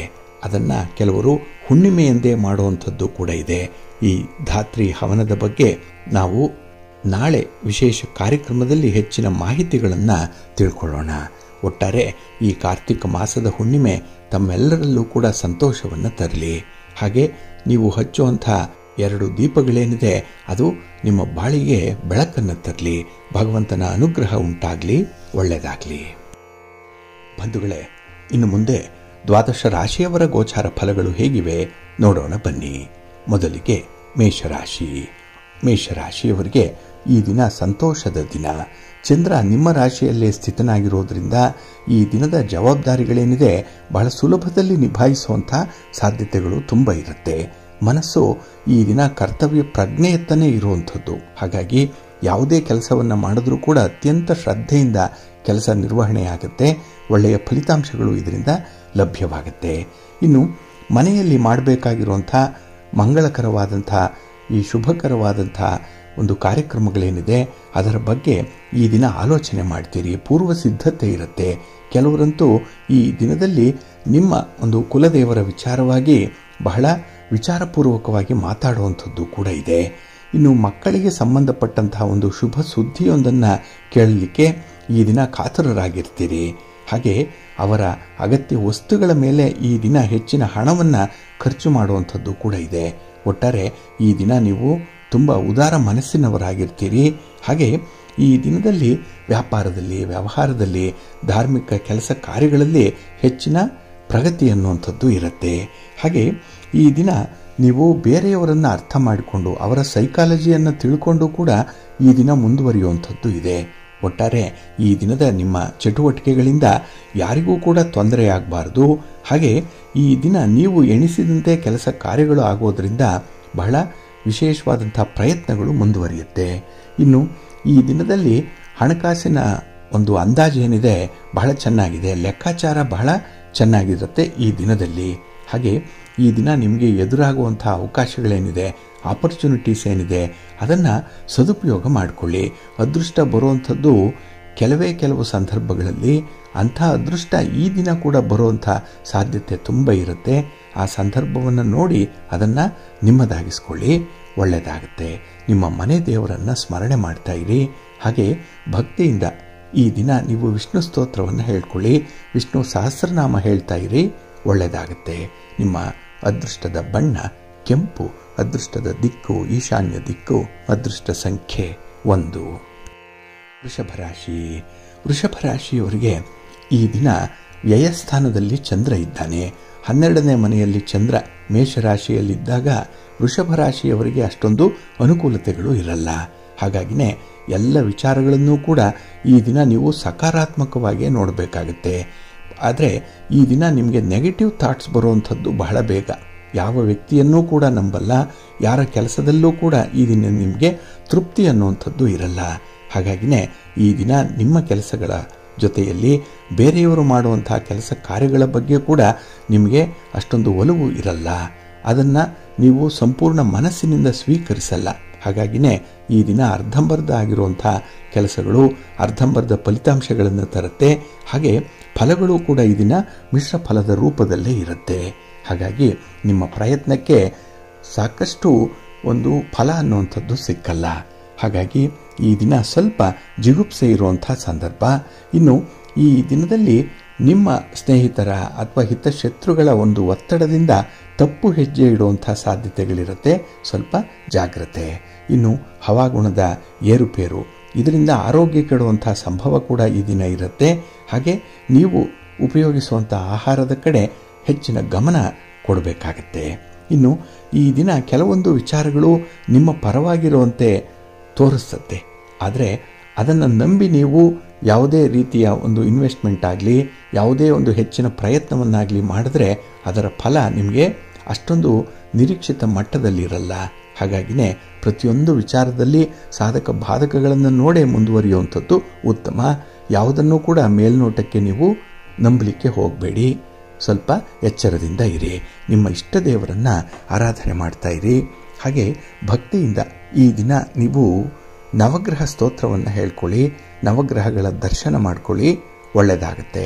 ಅದನ್ನು ಕೆಲವರು ಹುಣ್ಣಿಮೆಯಂದೇ ಮಾಡುವಂಥದ್ದು ಕೂಡ ಇದೆ. ಈ ಧಾತ್ರಿ ಹವನದ ಬಗ್ಗೆ ನಾವು ನಾಳೆ ವಿಶೇಷ ಕಾರ್ಯಕ್ರಮದಲ್ಲಿ ಹೆಚ್ಚಿನ ಮಾಹಿತಿಗಳನ್ನು ತಿಳ್ಕೊಳ್ಳೋಣ. ಒಟ್ಟಾರೆ ಈ ಕಾರ್ತಿಕ ಮಾಸದ ಹುಣ್ಣಿಮೆ ತಮ್ಮೆಲ್ಲರಲ್ಲೂ ಕೂಡ ಸಂತೋಷವನ್ನು ತರಲಿ. ಹಾಗೆ ನೀವು ಹಚ್ಚುವಂಥ 2 ದೀಪಗಳೇನಿದೆ ಅದು ನಿಮ್ಮ ಬಾಳಿಗೆ ಬೆಳಕನ್ನು ತರಲಿ. ಭಗವಂತನ ಅನುಗ್ರಹ ಉಂಟಾಗಲಿ, ಒಳ್ಳೆಯದಾಗಲಿ. ಬಂಧುಗಳೇ, ಇನ್ನು ಮುಂದೆ 12 ರಾಶಿಯವರ ಗೋಚಾರ ಫಲಗಳು ಹೇಗಿವೆ ನೋಡೋಣ ಬನ್ನಿ. ಮೊದಲಿಗೆ ಮೇಷರಾಶಿ. ಮೇಷರಾಶಿಯವರಿಗೆ ಈ ದಿನ ಸಂತೋಷದ ದಿನ. ಚಂದ್ರ ನಿಮ್ಮ ರಾಶಿಯಲ್ಲೇ ಸ್ಥಿತನಾಗಿರೋದ್ರಿಂದ ಈ ದಿನದ ಜವಾಬ್ದಾರಿಗಳೇನಿದೆ ಬಹಳ ಸುಲಭದಲ್ಲಿ ನಿಭಾಯಿಸುವಂಥ ಸಾಧ್ಯತೆಗಳು ತುಂಬ ಇರುತ್ತೆ. ಮನಸ್ಸು ಈ ದಿನ ಕರ್ತವ್ಯ ಪ್ರಜ್ಞೆಯತ್ತನೇ ಇರುವಂಥದ್ದು. ಹಾಗಾಗಿ ಯಾವುದೇ ಕೆಲಸವನ್ನು ಮಾಡಿದ್ರೂ ಕೂಡ ಅತ್ಯಂತ ಶ್ರದ್ಧೆಯಿಂದ ಕೆಲಸ ನಿರ್ವಹಣೆ ಆಗುತ್ತೆ. ಒಳ್ಳೆಯ ಫಲಿತಾಂಶಗಳು ಇದರಿಂದ ಲಭ್ಯವಾಗುತ್ತೆ. ಇನ್ನು ಮನೆಯಲ್ಲಿ ಮಾಡಬೇಕಾಗಿರುವಂಥ ಮಂಗಳಕರವಾದಂಥ ಈ ಶುಭಕರವಾದಂಥ ಒಂದು ಕಾರ್ಯಕ್ರಮಗಳೇನಿದೆ ಅದರ ಬಗ್ಗೆ ಈ ದಿನ ಆಲೋಚನೆ ಮಾಡ್ತೀರಿ, ಪೂರ್ವ ಸಿದ್ಧತೆ ಇರುತ್ತೆ. ಕೆಲವರಂತೂ ಈ ದಿನದಲ್ಲಿ ನಿಮ್ಮ ಒಂದು ಕುಲದೇವರ ವಿಚಾರವಾಗಿ ಬಹಳ ವಿಚಾರಪೂರ್ವಕವಾಗಿ ಮಾತಾಡುವಂಥದ್ದು ಕೂಡ ಇದೆ. ಇನ್ನು ಮಕ್ಕಳಿಗೆ ಸಂಬಂಧಪಟ್ಟಂತಹ ಒಂದು ಶುಭ ಸುದ್ದಿಯೊಂದನ್ನು ಕೇಳಲಿಕ್ಕೆ ಈ ದಿನ ಕಾತರರಾಗಿರ್ತೀರಿ. ಹಾಗೆ ಅವರ ಅಗತ್ಯ ವಸ್ತುಗಳ ಮೇಲೆ ಈ ದಿನ ಹೆಚ್ಚಿನ ಹಣವನ್ನು ಖರ್ಚು ಮಾಡುವಂಥದ್ದು ಕೂಡ ಇದೆ. ಒಟ್ಟಾರೆ ಈ ದಿನ ನೀವು ತುಂಬ ಉದಾರ ಮನಸ್ಸಿನವರಾಗಿರ್ತೀರಿ. ಹಾಗೆ ಈ ದಿನದಲ್ಲಿ ವ್ಯಾಪಾರದಲ್ಲಿ, ವ್ಯವಹಾರದಲ್ಲಿ, ಧಾರ್ಮಿಕ ಕೆಲಸ ಕಾರ್ಯಗಳಲ್ಲಿ ಹೆಚ್ಚಿನ ಪ್ರಗತಿ ಅನ್ನುವಂಥದ್ದು ಇರುತ್ತೆ. ಹಾಗೆ ಈ ದಿನ ನೀವು ಬೇರೆಯವರನ್ನು ಅರ್ಥ ಮಾಡಿಕೊಂಡು ಅವರ ಸೈಕಾಲಜಿಯನ್ನು ತಿಳ್ಕೊಂಡು ಕೂಡ ಈ ದಿನ ಮುಂದುವರಿಯುವಂಥದ್ದು ಇದೆ. ಒಟ್ಟಾರೆ ಈ ದಿನದ ನಿಮ್ಮ ಚಟುವಟಿಕೆಗಳಿಂದ ಯಾರಿಗೂ ಕೂಡ ತೊಂದರೆ ಆಗಬಾರ್ದು. ಹಾಗೆ ಈ ದಿನ ನೀವು ಎಣಿಸಿದಂತೆ ಕೆಲಸ ಕಾರ್ಯಗಳು ಆಗೋದ್ರಿಂದ ಬಹಳ ವಿಶೇಷವಾದಂಥ ಪ್ರಯತ್ನಗಳು ಮುಂದುವರಿಯುತ್ತೆ. ಇನ್ನು ಈ ದಿನದಲ್ಲಿ ಹಣಕಾಸಿನ ಒಂದು ಅಂದಾಜೇನಿದೆ ಬಹಳ ಚೆನ್ನಾಗಿದೆ, ಲೆಕ್ಕಾಚಾರ ಬಹಳ ಚೆನ್ನಾಗಿರುತ್ತೆ ಈ ದಿನದಲ್ಲಿ. ಹಾಗೆ ಈ ದಿನ ನಿಮಗೆ ಎದುರಾಗುವಂಥ ಅವಕಾಶಗಳೇನಿದೆ, ಆಪರ್ಚುನಿಟೀಸ್ ಏನಿದೆ ಅದನ್ನು ಸದುಪಯೋಗ ಮಾಡಿಕೊಳ್ಳಿ. ಅದೃಷ್ಟ ಬರುವಂಥದ್ದು ಕೆಲವು ಸಂದರ್ಭಗಳಲ್ಲಿ ಅಂಥ ಅದೃಷ್ಟ ಈ ದಿನ ಕೂಡ ಬರುವಂಥ ಸಾಧ್ಯತೆ ತುಂಬ ಇರುತ್ತೆ. ಆ ಸಂದರ್ಭವನ್ನು ನೋಡಿ ಅದನ್ನು ನಿಮ್ಮದಾಗಿಸ್ಕೊಳ್ಳಿ, ಒಳ್ಳೆಯದಾಗುತ್ತೆ. ನಿಮ್ಮ ಮನೆ ದೇವರನ್ನು ಸ್ಮರಣೆ ಮಾಡ್ತಾ ಇರಿ. ಹಾಗೆ ಭಕ್ತಿಯಿಂದ ಈ ದಿನ ನೀವು ವಿಷ್ಣು ಸ್ತೋತ್ರವನ್ನು ಹೇಳ್ಕೊಳ್ಳಿ, ವಿಷ್ಣು ಸಹಸ್ರನಾಮ ಹೇಳ್ತಾ ಇರಿ, ಒಳ್ಳೆಯದಾಗುತ್ತೆ. ನಿಮ್ಮ ಅದೃಷ್ಟದ ಬಣ್ಣ ಕೆಂಪು, ಅದೃಷ್ಟದ ದಿಕ್ಕು ಈಶಾನ್ಯ ದಿಕ್ಕು, ಅದೃಷ್ಟ ಸಂಖ್ಯೆ 1. ವೃಷಭರಾಶಿ. ವೃಷಭರಾಶಿಯವರಿಗೆ ಈ ದಿನ ವ್ಯಯಸ್ಥಾನದಲ್ಲಿ ಚಂದ್ರ ಇದ್ದಾನೆ. 12ನೇ ಮನೆಯಲ್ಲಿ ಚಂದ್ರ ಮೇಷರಾಶಿಯಲ್ಲಿದ್ದಾಗ ವೃಷಭರಾಶಿಯವರಿಗೆ ಅಷ್ಟೊಂದು ಅನುಕೂಲತೆಗಳು ಇರಲ್ಲ. ಹಾಗಾಗಿನೇ ಎಲ್ಲ ವಿಚಾರಗಳನ್ನೂ ಕೂಡ ಈ ದಿನ ನೀವು ಸಕಾರಾತ್ಮಕವಾಗಿ ನೋಡಬೇಕಾಗುತ್ತೆ. ಆದರೆ ಈ ದಿನ ನಿಮಗೆ ನೆಗೆಟಿವ್ ಥಾಟ್ಸ್ ಬರುವಂಥದ್ದು ಬಹಳ ಬೇಗ. ಯಾವ ವ್ಯಕ್ತಿಯನ್ನೂ ಕೂಡ ನಂಬಲ್ಲ, ಯಾರ ಕೆಲಸದಲ್ಲೂ ಕೂಡ ಈ ದಿನ ನಿಮಗೆ ತೃಪ್ತಿ ಅನ್ನುವಂಥದ್ದು ಇರಲ್ಲ. ಹಾಗಾಗಿನೇ ಈ ದಿನ ನಿಮ್ಮ ಕೆಲಸಗಳ ಜೊತೆಯಲ್ಲಿ ಬೇರೆಯವರು ಮಾಡುವಂಥ ಕೆಲಸ ಕಾರ್ಯಗಳ ಬಗ್ಗೆ ಕೂಡ ನಿಮಗೆ ಅಷ್ಟೊಂದು ಒಲವು ಇರಲ್ಲ. ಅದನ್ನು ನೀವು ಸಂಪೂರ್ಣ ಮನಸ್ಸಿನಿಂದ ಸ್ವೀಕರಿಸಲ್ಲ. ಹಾಗಾಗಿನೇ ಈ ದಿನ ಅರ್ಧಂಬರ್ಧ ಆಗಿರುವಂಥ ಕೆಲಸಗಳು ಅರ್ಧಂಬರ್ಧ ಫಲಿತಾಂಶಗಳನ್ನು ತರುತ್ತೆ. ಹಾಗೆ ಫಲಗಳು ಕೂಡ ಈ ದಿನ ಮಿಶ್ರ ಫಲದ ರೂಪದಲ್ಲೇ ಇರುತ್ತೆ. ಹಾಗಾಗಿ ನಿಮ್ಮ ಪ್ರಯತ್ನಕ್ಕೆ ಸಾಕಷ್ಟು ಒಂದು ಫಲ ಅನ್ನುವಂಥದ್ದು ಸಿಕ್ಕಲ್ಲ. ಹಾಗಾಗಿ ಈ ದಿನ ಸ್ವಲ್ಪ ಜಿಗುಪ್ಸೆ ಇರುವಂಥ ಸಂದರ್ಭ. ಇನ್ನು ಈ ದಿನದಲ್ಲಿ ನಿಮ್ಮ ಸ್ನೇಹಿತರ ಅಥವಾ ಹಿತಶತ್ರುಗಳ ಒಂದು ಒತ್ತಡದಿಂದ ತಪ್ಪು ಹೆಜ್ಜೆ ಇಡುವಂಥ ಸಾಧ್ಯತೆಗಳಿರುತ್ತೆ, ಸ್ವಲ್ಪ ಜಾಗ್ರತೆ. ಇನ್ನು ಹವಾಗುಣದ ಏರುಪೇರು, ಇದರಿಂದ ಆರೋಗ್ಯ ಕೆಡುವಂಥ ಸಂಭವ ಕೂಡ ಈ ದಿನ ಇರುತ್ತೆ. ಹಾಗೆ ನೀವು ಉಪಯೋಗಿಸುವಂಥ ಆಹಾರದ ಕಡೆ ಹೆಚ್ಚಿನ ಗಮನ ಕೊಡಬೇಕಾಗತ್ತೆ. ಇನ್ನು ಈ ದಿನ ಕೆಲವೊಂದು ವಿಚಾರಗಳು ನಿಮ್ಮ ಪರವಾಗಿರುವಂತೆ ತೋರಿಸುತ್ತೆ. ಆದರೆ ಅದನ್ನು ನಂಬಿ ನೀವು ಯಾವುದೇ ರೀತಿಯ ಒಂದು ಇನ್ವೆಸ್ಟ್ಮೆಂಟ್ ಆಗಲಿ, ಯಾವುದೇ ಒಂದು ಹೆಚ್ಚಿನ ಪ್ರಯತ್ನವನ್ನಾಗಲಿ ಮಾಡಿದ್ರೆ ಅದರ ಫಲ ನಿಮಗೆ ಅಷ್ಟೊಂದು ನಿರೀಕ್ಷಿತ ಮಟ್ಟದಲ್ಲಿರಲ್ಲ. ಹಾಗಾಗಿನೇ ಪ್ರತಿಯೊಂದು ವಿಚಾರದಲ್ಲಿ ಸಾಧಕ ಬಾಧಕಗಳನ್ನು ನೋಡೇ ಮುಂದುವರಿಯುವಂಥದ್ದು ಉತ್ತಮ. ಯಾವುದನ್ನು ಕೂಡ ಮೇಲ್ನೋಟಕ್ಕೆ ನೀವು ನಂಬಲಿಕ್ಕೆ ಹೋಗಬೇಡಿ. ಸ್ವಲ್ಪ ಎಚ್ಚರದಿಂದ ಇರಿ. ನಿಮ್ಮ ಇಷ್ಟ ದೇವರನ್ನು ಆರಾಧನೆ ಮಾಡ್ತಾ ಇರಿ. ಹಾಗೆ ಭಕ್ತಿಯಿಂದ ಈ ದಿನ ನೀವು ನವಗ್ರಹ ಸ್ತೋತ್ರವನ್ನು ಹೇಳ್ಕೊಳ್ಳಿ, ನವಗ್ರಹಗಳ ದರ್ಶನ ಮಾಡ್ಕೊಳ್ಳಿ, ಒಳ್ಳೆಯದಾಗುತ್ತೆ.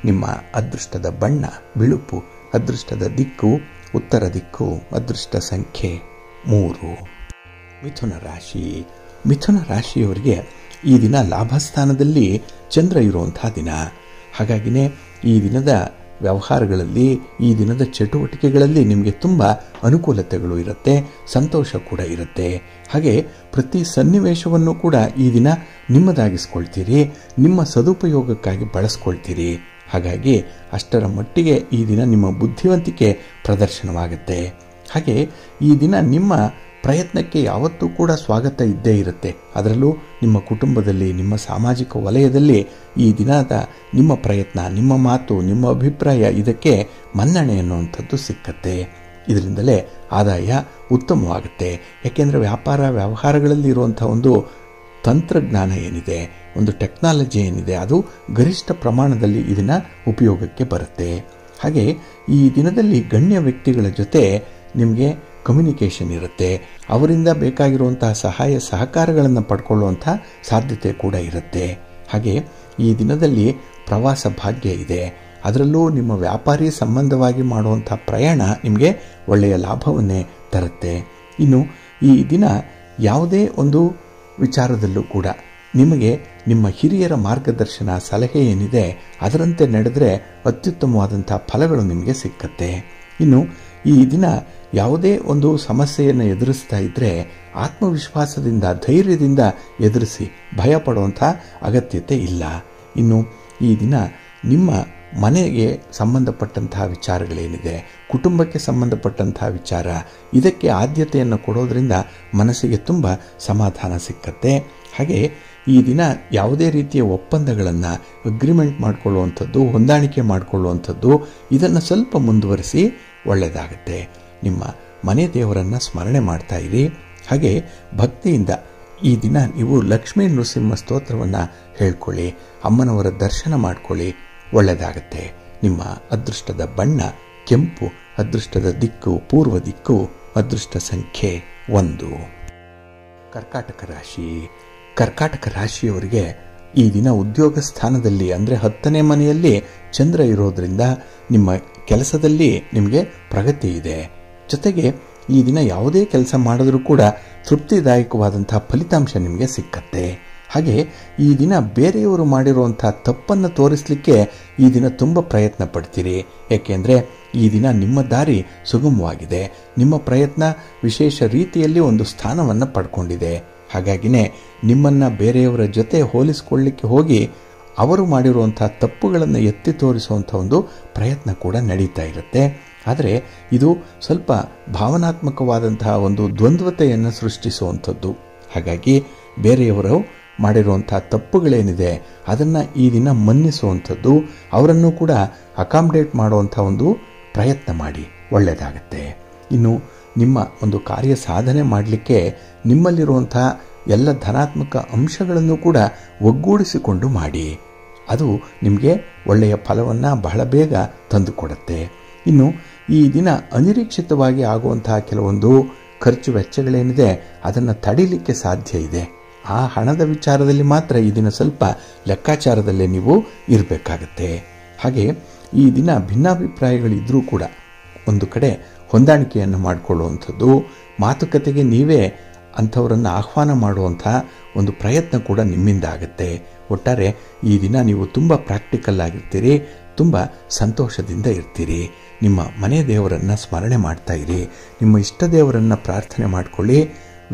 ನಿಮ್ಮ ಅದೃಷ್ಟದ ಬಣ್ಣ ಬಿಳುಪು, ಅದೃಷ್ಟದ ದಿಕ್ಕು ಉತ್ತರ ದಿಕ್ಕು, ಅದೃಷ್ಟ ಸಂಖ್ಯೆ 3. ಮಿಥುನ ರಾಶಿ. ಮಿಥುನ ರಾಶಿಯವರಿಗೆ ಈ ದಿನ ಲಾಭಸ್ಥಾನದಲ್ಲಿ ಚಂದ್ರ ಇರುವಂತಹ ದಿನ. ಹಾಗಾಗಿನೇ ಈ ದಿನದ ವ್ಯವಹಾರಗಳಲ್ಲಿ, ಈ ದಿನದ ಚಟುವಟಿಕೆಗಳಲ್ಲಿ ನಿಮಗೆ ತುಂಬ ಅನುಕೂಲತೆಗಳು ಇರುತ್ತೆ, ಸಂತೋಷ ಕೂಡ ಇರುತ್ತೆ. ಹಾಗೆ ಪ್ರತಿ ಸನ್ನಿವೇಶವನ್ನು ಕೂಡ ಈ ದಿನ ನಿಮ್ಮದಾಗಿಸ್ಕೊಳ್ತೀರಿ, ನಿಮ್ಮ ಸದುಪಯೋಗಕ್ಕಾಗಿ ಬಳಸ್ಕೊಳ್ತೀರಿ. ಹಾಗಾಗಿ ಅಷ್ಟರ ಮಟ್ಟಿಗೆ ಈ ದಿನ ನಿಮ್ಮ ಬುದ್ಧಿವಂತಿಕೆ ಪ್ರದರ್ಶನವಾಗುತ್ತೆ. ಹಾಗೆ ಈ ದಿನ ನಿಮ್ಮ ಪ್ರಯತ್ನಕ್ಕೆ ಯಾವತ್ತೂ ಕೂಡ ಸ್ವಾಗತ ಇದ್ದೇ ಇರುತ್ತೆ. ಅದರಲ್ಲೂ ನಿಮ್ಮ ಕುಟುಂಬದಲ್ಲಿ, ನಿಮ್ಮ ಸಾಮಾಜಿಕ ವಲಯದಲ್ಲಿ ಈ ದಿನದ ನಿಮ್ಮ ಪ್ರಯತ್ನ, ನಿಮ್ಮ ಮಾತು, ನಿಮ್ಮ ಅಭಿಪ್ರಾಯ ಇದಕ್ಕೆ ಮನ್ನಣೆ ಅನ್ನುವಂಥದ್ದು ಸಿಕ್ಕತ್ತೆ. ಇದರಿಂದಲೇ ಆದಾಯ ಉತ್ತಮವಾಗುತ್ತೆ. ಯಾಕೆಂದರೆ ವ್ಯಾಪಾರ ವ್ಯವಹಾರಗಳಲ್ಲಿ ಇರುವಂಥ ಒಂದು ತಂತ್ರಜ್ಞಾನ ಏನಿದೆ, ಒಂದು ಟೆಕ್ನಾಲಜಿ ಏನಿದೆ, ಅದು ಗರಿಷ್ಠ ಪ್ರಮಾಣದಲ್ಲಿ ಇದನ್ನ ಉಪಯೋಗಕ್ಕೆ ಬರುತ್ತೆ. ಹಾಗೆ ಈ ದಿನದಲ್ಲಿ ಗಣ್ಯ ವ್ಯಕ್ತಿಗಳ ಜೊತೆ ನಿಮಗೆ ಕಮ್ಯುನಿಕೇಷನ್ ಇರುತ್ತೆ. ಅವರಿಂದ ಬೇಕಾಗಿರುವಂತಹ ಸಹಾಯ ಸಹಕಾರಗಳನ್ನು ಪಡ್ಕೊಳ್ಳುವಂಥ ಸಾಧ್ಯತೆ ಕೂಡ ಇರುತ್ತೆ. ಹಾಗೆ ಈ ದಿನದಲ್ಲಿ ಪ್ರವಾಸ ಭಾಗ್ಯ ಇದೆ. ಅದರಲ್ಲೂ ನಿಮ್ಮ ವ್ಯಾಪಾರಿ ಸಂಬಂಧವಾಗಿ ಮಾಡುವಂಥ ಪ್ರಯಾಣ ನಿಮಗೆ ಒಳ್ಳೆಯ ಲಾಭವನ್ನೇ ತರುತ್ತೆ. ಇನ್ನು ಈ ದಿನ ಯಾವುದೇ ಒಂದು ವಿಚಾರದಲ್ಲೂ ಕೂಡ ನಿಮಗೆ ನಿಮ್ಮ ಹಿರಿಯರ ಮಾರ್ಗದರ್ಶನ, ಸಲಹೆ ಏನಿದೆ ಅದರಂತೆ ನಡೆದರೆ ಅತ್ಯುತ್ತಮವಾದಂಥ ಫಲಗಳು ನಿಮಗೆ ಸಿಕ್ಕತ್ತೆ. ಇನ್ನು ಈ ದಿನ ಯಾವುದೇ ಒಂದು ಸಮಸ್ಯೆಯನ್ನು ಎದುರಿಸ್ತಾ ಇದ್ದರೆ ಆತ್ಮವಿಶ್ವಾಸದಿಂದ, ಧೈರ್ಯದಿಂದ ಎದುರಿಸಿ, ಭಯ ಪಡುವಂಥ ಅಗತ್ಯತೆ ಇಲ್ಲ. ಇನ್ನು ಈ ದಿನ ನಿಮ್ಮ ಮನೆಗೆ ಸಂಬಂಧಪಟ್ಟಂತಹ ವಿಚಾರಗಳೇನಿದೆ, ಕುಟುಂಬಕ್ಕೆ ಸಂಬಂಧಪಟ್ಟಂತಹ ವಿಚಾರ, ಇದಕ್ಕೆ ಆದ್ಯತೆಯನ್ನು ಕೊಡೋದ್ರಿಂದ ಮನಸ್ಸಿಗೆ ತುಂಬ ಸಮಾಧಾನ ಸಿಕ್ಕತ್ತೆ. ಹಾಗೆ ಈ ದಿನ ಯಾವುದೇ ರೀತಿಯ ಒಪ್ಪಂದಗಳನ್ನು, ಅಗ್ರಿಮೆಂಟ್ ಮಾಡಿಕೊಳ್ಳುವಂಥದ್ದು, ಹೊಂದಾಣಿಕೆ ಮಾಡಿಕೊಳ್ಳುವಂಥದ್ದು, ಇದನ್ನು ಸ್ವಲ್ಪ ಮುಂದುವರಿಸಿ ಒಳ್ಳೆಯದಾಗುತ್ತೆ. ನಿಮ್ಮ ಮನೆ ದೇವರನ್ನು ಸ್ಮರಣೆ ಮಾಡ್ತಾ ಇರಿ. ಹಾಗೆ ಭಕ್ತಿಯಿಂದ ಈ ದಿನ ನೀವು ಲಕ್ಷ್ಮೀ ನೃಸಿಂಹ ಸ್ತೋತ್ರವನ್ನು ಹೇಳ್ಕೊಳ್ಳಿ, ಅಮ್ಮನವರ ದರ್ಶನ ಮಾಡ್ಕೊಳ್ಳಿ, ಒಳ್ಳೆಯದಾಗುತ್ತೆ. ನಿಮ್ಮ ಅದೃಷ್ಟದ ಬಣ್ಣ ಕೆಂಪು, ಅದೃಷ್ಟದ ದಿಕ್ಕು ಪೂರ್ವ ದಿಕ್ಕು, ಅದೃಷ್ಟ ಸಂಖ್ಯೆ 1. ಕರ್ಕಾಟಕ ರಾಶಿ. ಕರ್ಕಾಟಕ ರಾಶಿಯವರಿಗೆ ಈ ದಿನ ಉದ್ಯೋಗ ಸ್ಥಾನದಲ್ಲಿ ಅಂದರೆ 10ನೇ ಮನೆಯಲ್ಲಿ ಚಂದ್ರ ಇರೋದ್ರಿಂದ ನಿಮ್ಮ ಕೆಲಸದಲ್ಲಿ ನಿಮಗೆ ಪ್ರಗತಿ ಇದೆ. ಜೊತೆಗೆ ಈ ದಿನ ಯಾವುದೇ ಕೆಲಸ ಮಾಡಿದ್ರೂ ಕೂಡ ತೃಪ್ತಿದಾಯಕವಾದಂಥ ಫಲಿತಾಂಶ ನಿಮಗೆ ಸಿಕ್ಕತ್ತೆ. ಹಾಗೆ ಈ ದಿನ ಬೇರೆಯವರು ಮಾಡಿರುವಂಥ ತಪ್ಪನ್ನು ತೋರಿಸಲಿಕ್ಕೆ ಈ ದಿನ ತುಂಬ ಪ್ರಯತ್ನ ಪಡ್ತೀರಿ. ಏಕೆಂದರೆ ಈ ದಿನ ನಿಮ್ಮ ದಾರಿ ಸುಗಮವಾಗಿದೆ, ನಿಮ್ಮ ಪ್ರಯತ್ನ ವಿಶೇಷ ರೀತಿಯಲ್ಲಿ ಒಂದು ಸ್ಥಾನವನ್ನು ಪಡ್ಕೊಂಡಿದೆ. ಹಾಗಾಗಿನೇ ನಿಮ್ಮನ್ನು ಬೇರೆಯವರ ಜೊತೆ ಹೋಲಿಸಿಕೊಳ್ಳಲಿಕ್ಕೆ ಹೋಗಿ ಅವರು ಮಾಡಿರುವಂಥ ತಪ್ಪುಗಳನ್ನು ಎತ್ತಿ ತೋರಿಸುವಂಥ ಒಂದು ಪ್ರಯತ್ನ ಕೂಡ ನಡೀತಾ ಇರುತ್ತೆ. ಆದರೆ ಇದು ಸ್ವಲ್ಪ ಭಾವನಾತ್ಮಕವಾದಂತಹ ಒಂದು ದ್ವಂದ್ವತೆಯನ್ನು ಸೃಷ್ಟಿಸುವಂಥದ್ದು. ಹಾಗಾಗಿ ಬೇರೆಯವರು ಮಾಡಿರುವಂಥ ತಪ್ಪುಗಳೇನಿದೆ ಅದನ್ನು ಈ ದಿನ ಮನ್ನಿಸುವಂಥದ್ದು, ಅವರನ್ನು ಕೂಡ ಅಕಾಮಡೇಟ್ ಮಾಡುವಂಥ ಒಂದು ಪ್ರಯತ್ನ ಮಾಡಿ, ಒಳ್ಳೆಯದಾಗತ್ತೆ. ಇನ್ನು ನಿಮ್ಮ ಒಂದು ಕಾರ್ಯ ಸಾಧನೆ ಮಾಡಲಿಕ್ಕೆ ನಿಮ್ಮಲ್ಲಿರುವಂಥ ಎಲ್ಲ ಧನಾತ್ಮಕ ಅಂಶಗಳನ್ನು ಕೂಡ ಒಗ್ಗೂಡಿಸಿಕೊಂಡು ಮಾಡಿ. ಅದು ನಿಮಗೆ ಒಳ್ಳೆಯ ಫಲವನ್ನು ಬಹಳ ಬೇಗ ತಂದುಕೊಡುತ್ತೆ. ಇನ್ನು ಈ ದಿನ ಅನಿರೀಕ್ಷಿತವಾಗಿ ಆಗುವಂತಹ ಕೆಲವೊಂದು ಖರ್ಚು ವೆಚ್ಚಗಳೇನಿದೆ ಅದನ್ನು ತಡೀಲಿಕ್ಕೆ ಸಾಧ್ಯ ಇದೆ. ಆ ಹಣದ ವಿಚಾರದಲ್ಲಿ ಮಾತ್ರ ಈ ದಿನ ಸ್ವಲ್ಪ ಲೆಕ್ಕಾಚಾರದಲ್ಲೇ ನೀವು ಇರಬೇಕಾಗತ್ತೆ. ಹಾಗೆ ಈ ದಿನ ಭಿನ್ನಾಭಿಪ್ರಾಯಗಳಿದ್ರೂ ಕೂಡ ಒಂದು ಕಡೆ ಹೊಂದಾಣಿಕೆಯನ್ನು ಮಾಡಿಕೊಳ್ಳುವಂಥದ್ದು, ಮಾತುಕತೆಗೆ ನೀವೇ ಅಂಥವರನ್ನು ಆಹ್ವಾನ ಮಾಡುವಂಥ ಒಂದು ಪ್ರಯತ್ನ ಕೂಡ ನಿಮ್ಮಿಂದ ಆಗುತ್ತೆ. ಒಟ್ಟಾರೆ ಈ ದಿನ ನೀವು ತುಂಬ ಪ್ರಾಕ್ಟಿಕಲ್ ಆಗಿರ್ತೀರಿ, ತುಂಬ ಸಂತೋಷದಿಂದ ಇರ್ತೀರಿ. ನಿಮ್ಮ ಮನೆ ದೇವರನ್ನು ಸ್ಮರಣೆ ಮಾಡ್ತಾ ಇರಿ, ನಿಮ್ಮ ಇಷ್ಟ ದೇವರನ್ನು ಪ್ರಾರ್ಥನೆ ಮಾಡಿಕೊಳ್ಳಿ,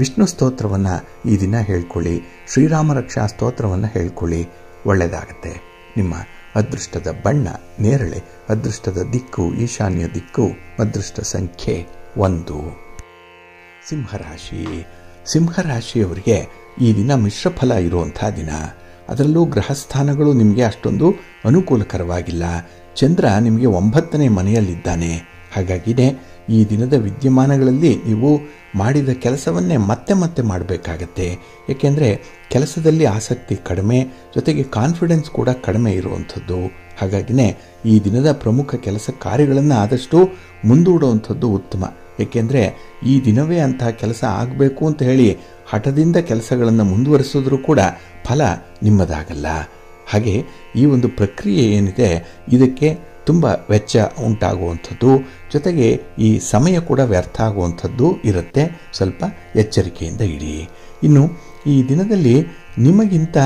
ವಿಷ್ಣು ಸ್ತೋತ್ರವನ್ನು ಈ ದಿನ ಹೇಳ್ಕೊಳ್ಳಿ, ಶ್ರೀರಾಮ ರಕ್ಷಾ ಸ್ತೋತ್ರವನ್ನು ಹೇಳ್ಕೊಳ್ಳಿ, ಒಳ್ಳೆಯದಾಗತ್ತೆ. ನಿಮ್ಮ ಅದೃಷ್ಟದ ಬಣ್ಣ ನೇರಳೆ, ಅದೃಷ್ಟದ ದಿಕ್ಕು ಈಶಾನ್ಯ ದಿಕ್ಕು, ಅದೃಷ್ಟ ಸಂಖ್ಯೆ 1. ಸಿಂಹರಾಶಿ. ಸಿಂಹರಾಶಿಯವರಿಗೆ ಈ ದಿನ ಮಿಶ್ರ ಫಲ ಇರುವಂಥ ದಿನ. ಅದರಲ್ಲೂ ಗ್ರಹಸ್ಥಾನಗಳು ನಿಮಗೆ ಅಷ್ಟೊಂದು ಅನುಕೂಲಕರವಾಗಿಲ್ಲ. ಚಂದ್ರ ನಿಮಗೆ 9ನೇ ಮನೆಯಲ್ಲಿದ್ದಾನೆ. ಹಾಗಾಗಿನೇ ಈ ದಿನದ ವಿದ್ಯಮಾನಗಳಲ್ಲಿ ನೀವು ಮಾಡಿದ ಕೆಲಸವನ್ನೇ ಮತ್ತೆ ಮತ್ತೆ ಮಾಡಬೇಕಾಗತ್ತೆ. ಏಕೆಂದರೆ ಕೆಲಸದಲ್ಲಿ ಆಸಕ್ತಿ ಕಡಿಮೆ, ಜೊತೆಗೆ ಕಾನ್ಫಿಡೆನ್ಸ್ ಕೂಡ ಕಡಿಮೆ ಇರುವಂಥದ್ದು. ಹಾಗಾಗಿನೇ ಈ ದಿನದ ಪ್ರಮುಖ ಕೆಲಸ ಕಾರ್ಯಗಳನ್ನು ಆದಷ್ಟು ಮುಂದೂಡುವಂಥದ್ದು ಉತ್ತಮ. ಏಕೆಂದರೆ ಈ ದಿನವೇ ಅಂತಹ ಕೆಲಸ ಆಗಬೇಕು ಅಂತ ಹೇಳಿ ಹಠದಿಂದ ಕೆಲಸಗಳನ್ನು ಮುಂದುವರಿಸಿದ್ರೂ ಕೂಡ ಫಲ ನಿಮ್ಮದಾಗಲ್ಲ. ಹಾಗೆ ಈ ಒಂದು ಪ್ರಕ್ರಿಯೆ ಏನಿದೆ ಇದಕ್ಕೆ ತುಂಬ ವೆಚ್ಚ ಉಂಟಾಗುವಂಥದ್ದು, ಜೊತೆಗೆ ಈ ಸಮಯ ಕೂಡ ವ್ಯರ್ಥ ಆಗುವಂಥದ್ದು ಇರುತ್ತೆ. ಸ್ವಲ್ಪ ಎಚ್ಚರಿಕೆಯಿಂದ ಇಡಿ. ಇನ್ನು ಈ ದಿನದಲ್ಲಿ ನಿಮಗಿಂತ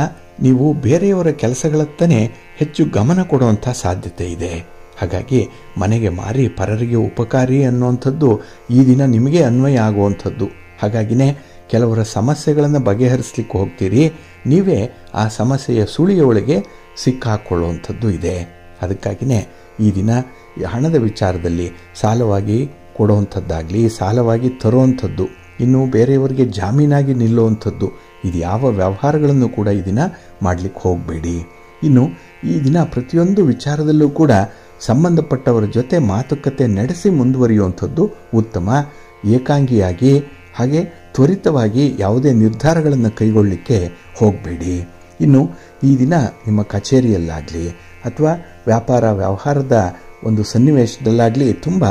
ನೀವು ಬೇರೆಯವರ ಕೆಲಸಗಳತ್ತನೇ ಹೆಚ್ಚು ಗಮನ ಕೊಡುವಂಥ ಸಾಧ್ಯತೆ ಇದೆ. ಹಾಗಾಗಿ ಮನೆಗೆ ಮಾರಿ ಪರರಿಗೆ ಉಪಕಾರಿ ಅನ್ನುವಂಥದ್ದು ಈ ದಿನ ನಿಮಗೆ ಅನ್ವಯ ಆಗುವಂಥದ್ದು. ಹಾಗಾಗಿನೇ ಕೆಲವರ ಸಮಸ್ಯೆಗಳನ್ನು ಬಗೆಹರಿಸಲಿಕ್ಕೆ ಹೋಗ್ತೀರಿ, ನೀವೇ ಆ ಸಮಸ್ಯೆಯ ಸುಳಿಯೊಳಗೆ ಸಿಕ್ಕಾಕೊಳ್ಳುವಂಥದ್ದು ಇದೆ. ಅದಕ್ಕಾಗಿಯೇ ಈ ದಿನ ಹಣದ ವಿಚಾರದಲ್ಲಿ ಸಾಲವಾಗಿ ಕೊಡುವಂಥದ್ದಾಗಲಿ, ಸಾಲವಾಗಿ ತರುವಂಥದ್ದು, ಇನ್ನು ಬೇರೆಯವರಿಗೆ ಜಾಮೀನಾಗಿ ನಿಲ್ಲುವಂಥದ್ದು, ಇದು ಯಾವ ವ್ಯವಹಾರಗಳನ್ನು ಕೂಡ ಈ ದಿನ ಮಾಡಲಿಕ್ಕೆ ಹೋಗಬೇಡಿ. ಇನ್ನು ಈ ದಿನ ಪ್ರತಿಯೊಂದು ವಿಚಾರದಲ್ಲೂ ಕೂಡ ಸಂಬಂಧಪಟ್ಟವರ ಜೊತೆ ಮಾತುಕತೆ ನಡೆಸಿ ಮುಂದುವರಿಯುವಂಥದ್ದು ಉತ್ತಮ. ಏಕಾಂಗಿಯಾಗಿ ಹಾಗೆ ತ್ವರಿತವಾಗಿ ಯಾವುದೇ ನಿರ್ಧಾರಗಳನ್ನು ಕೈಗೊಳ್ಳಲಿಕ್ಕೆ ಹೋಗಬೇಡಿ. ಇನ್ನು ಈ ದಿನ ನಿಮ್ಮ ಕಚೇರಿಯಲ್ಲಾಗಲಿ ಅಥವಾ ವ್ಯಾಪಾರ ವ್ಯವಹಾರದ ಒಂದು ಸನ್ನಿವೇಶದಲ್ಲಾಗಲಿ ತುಂಬ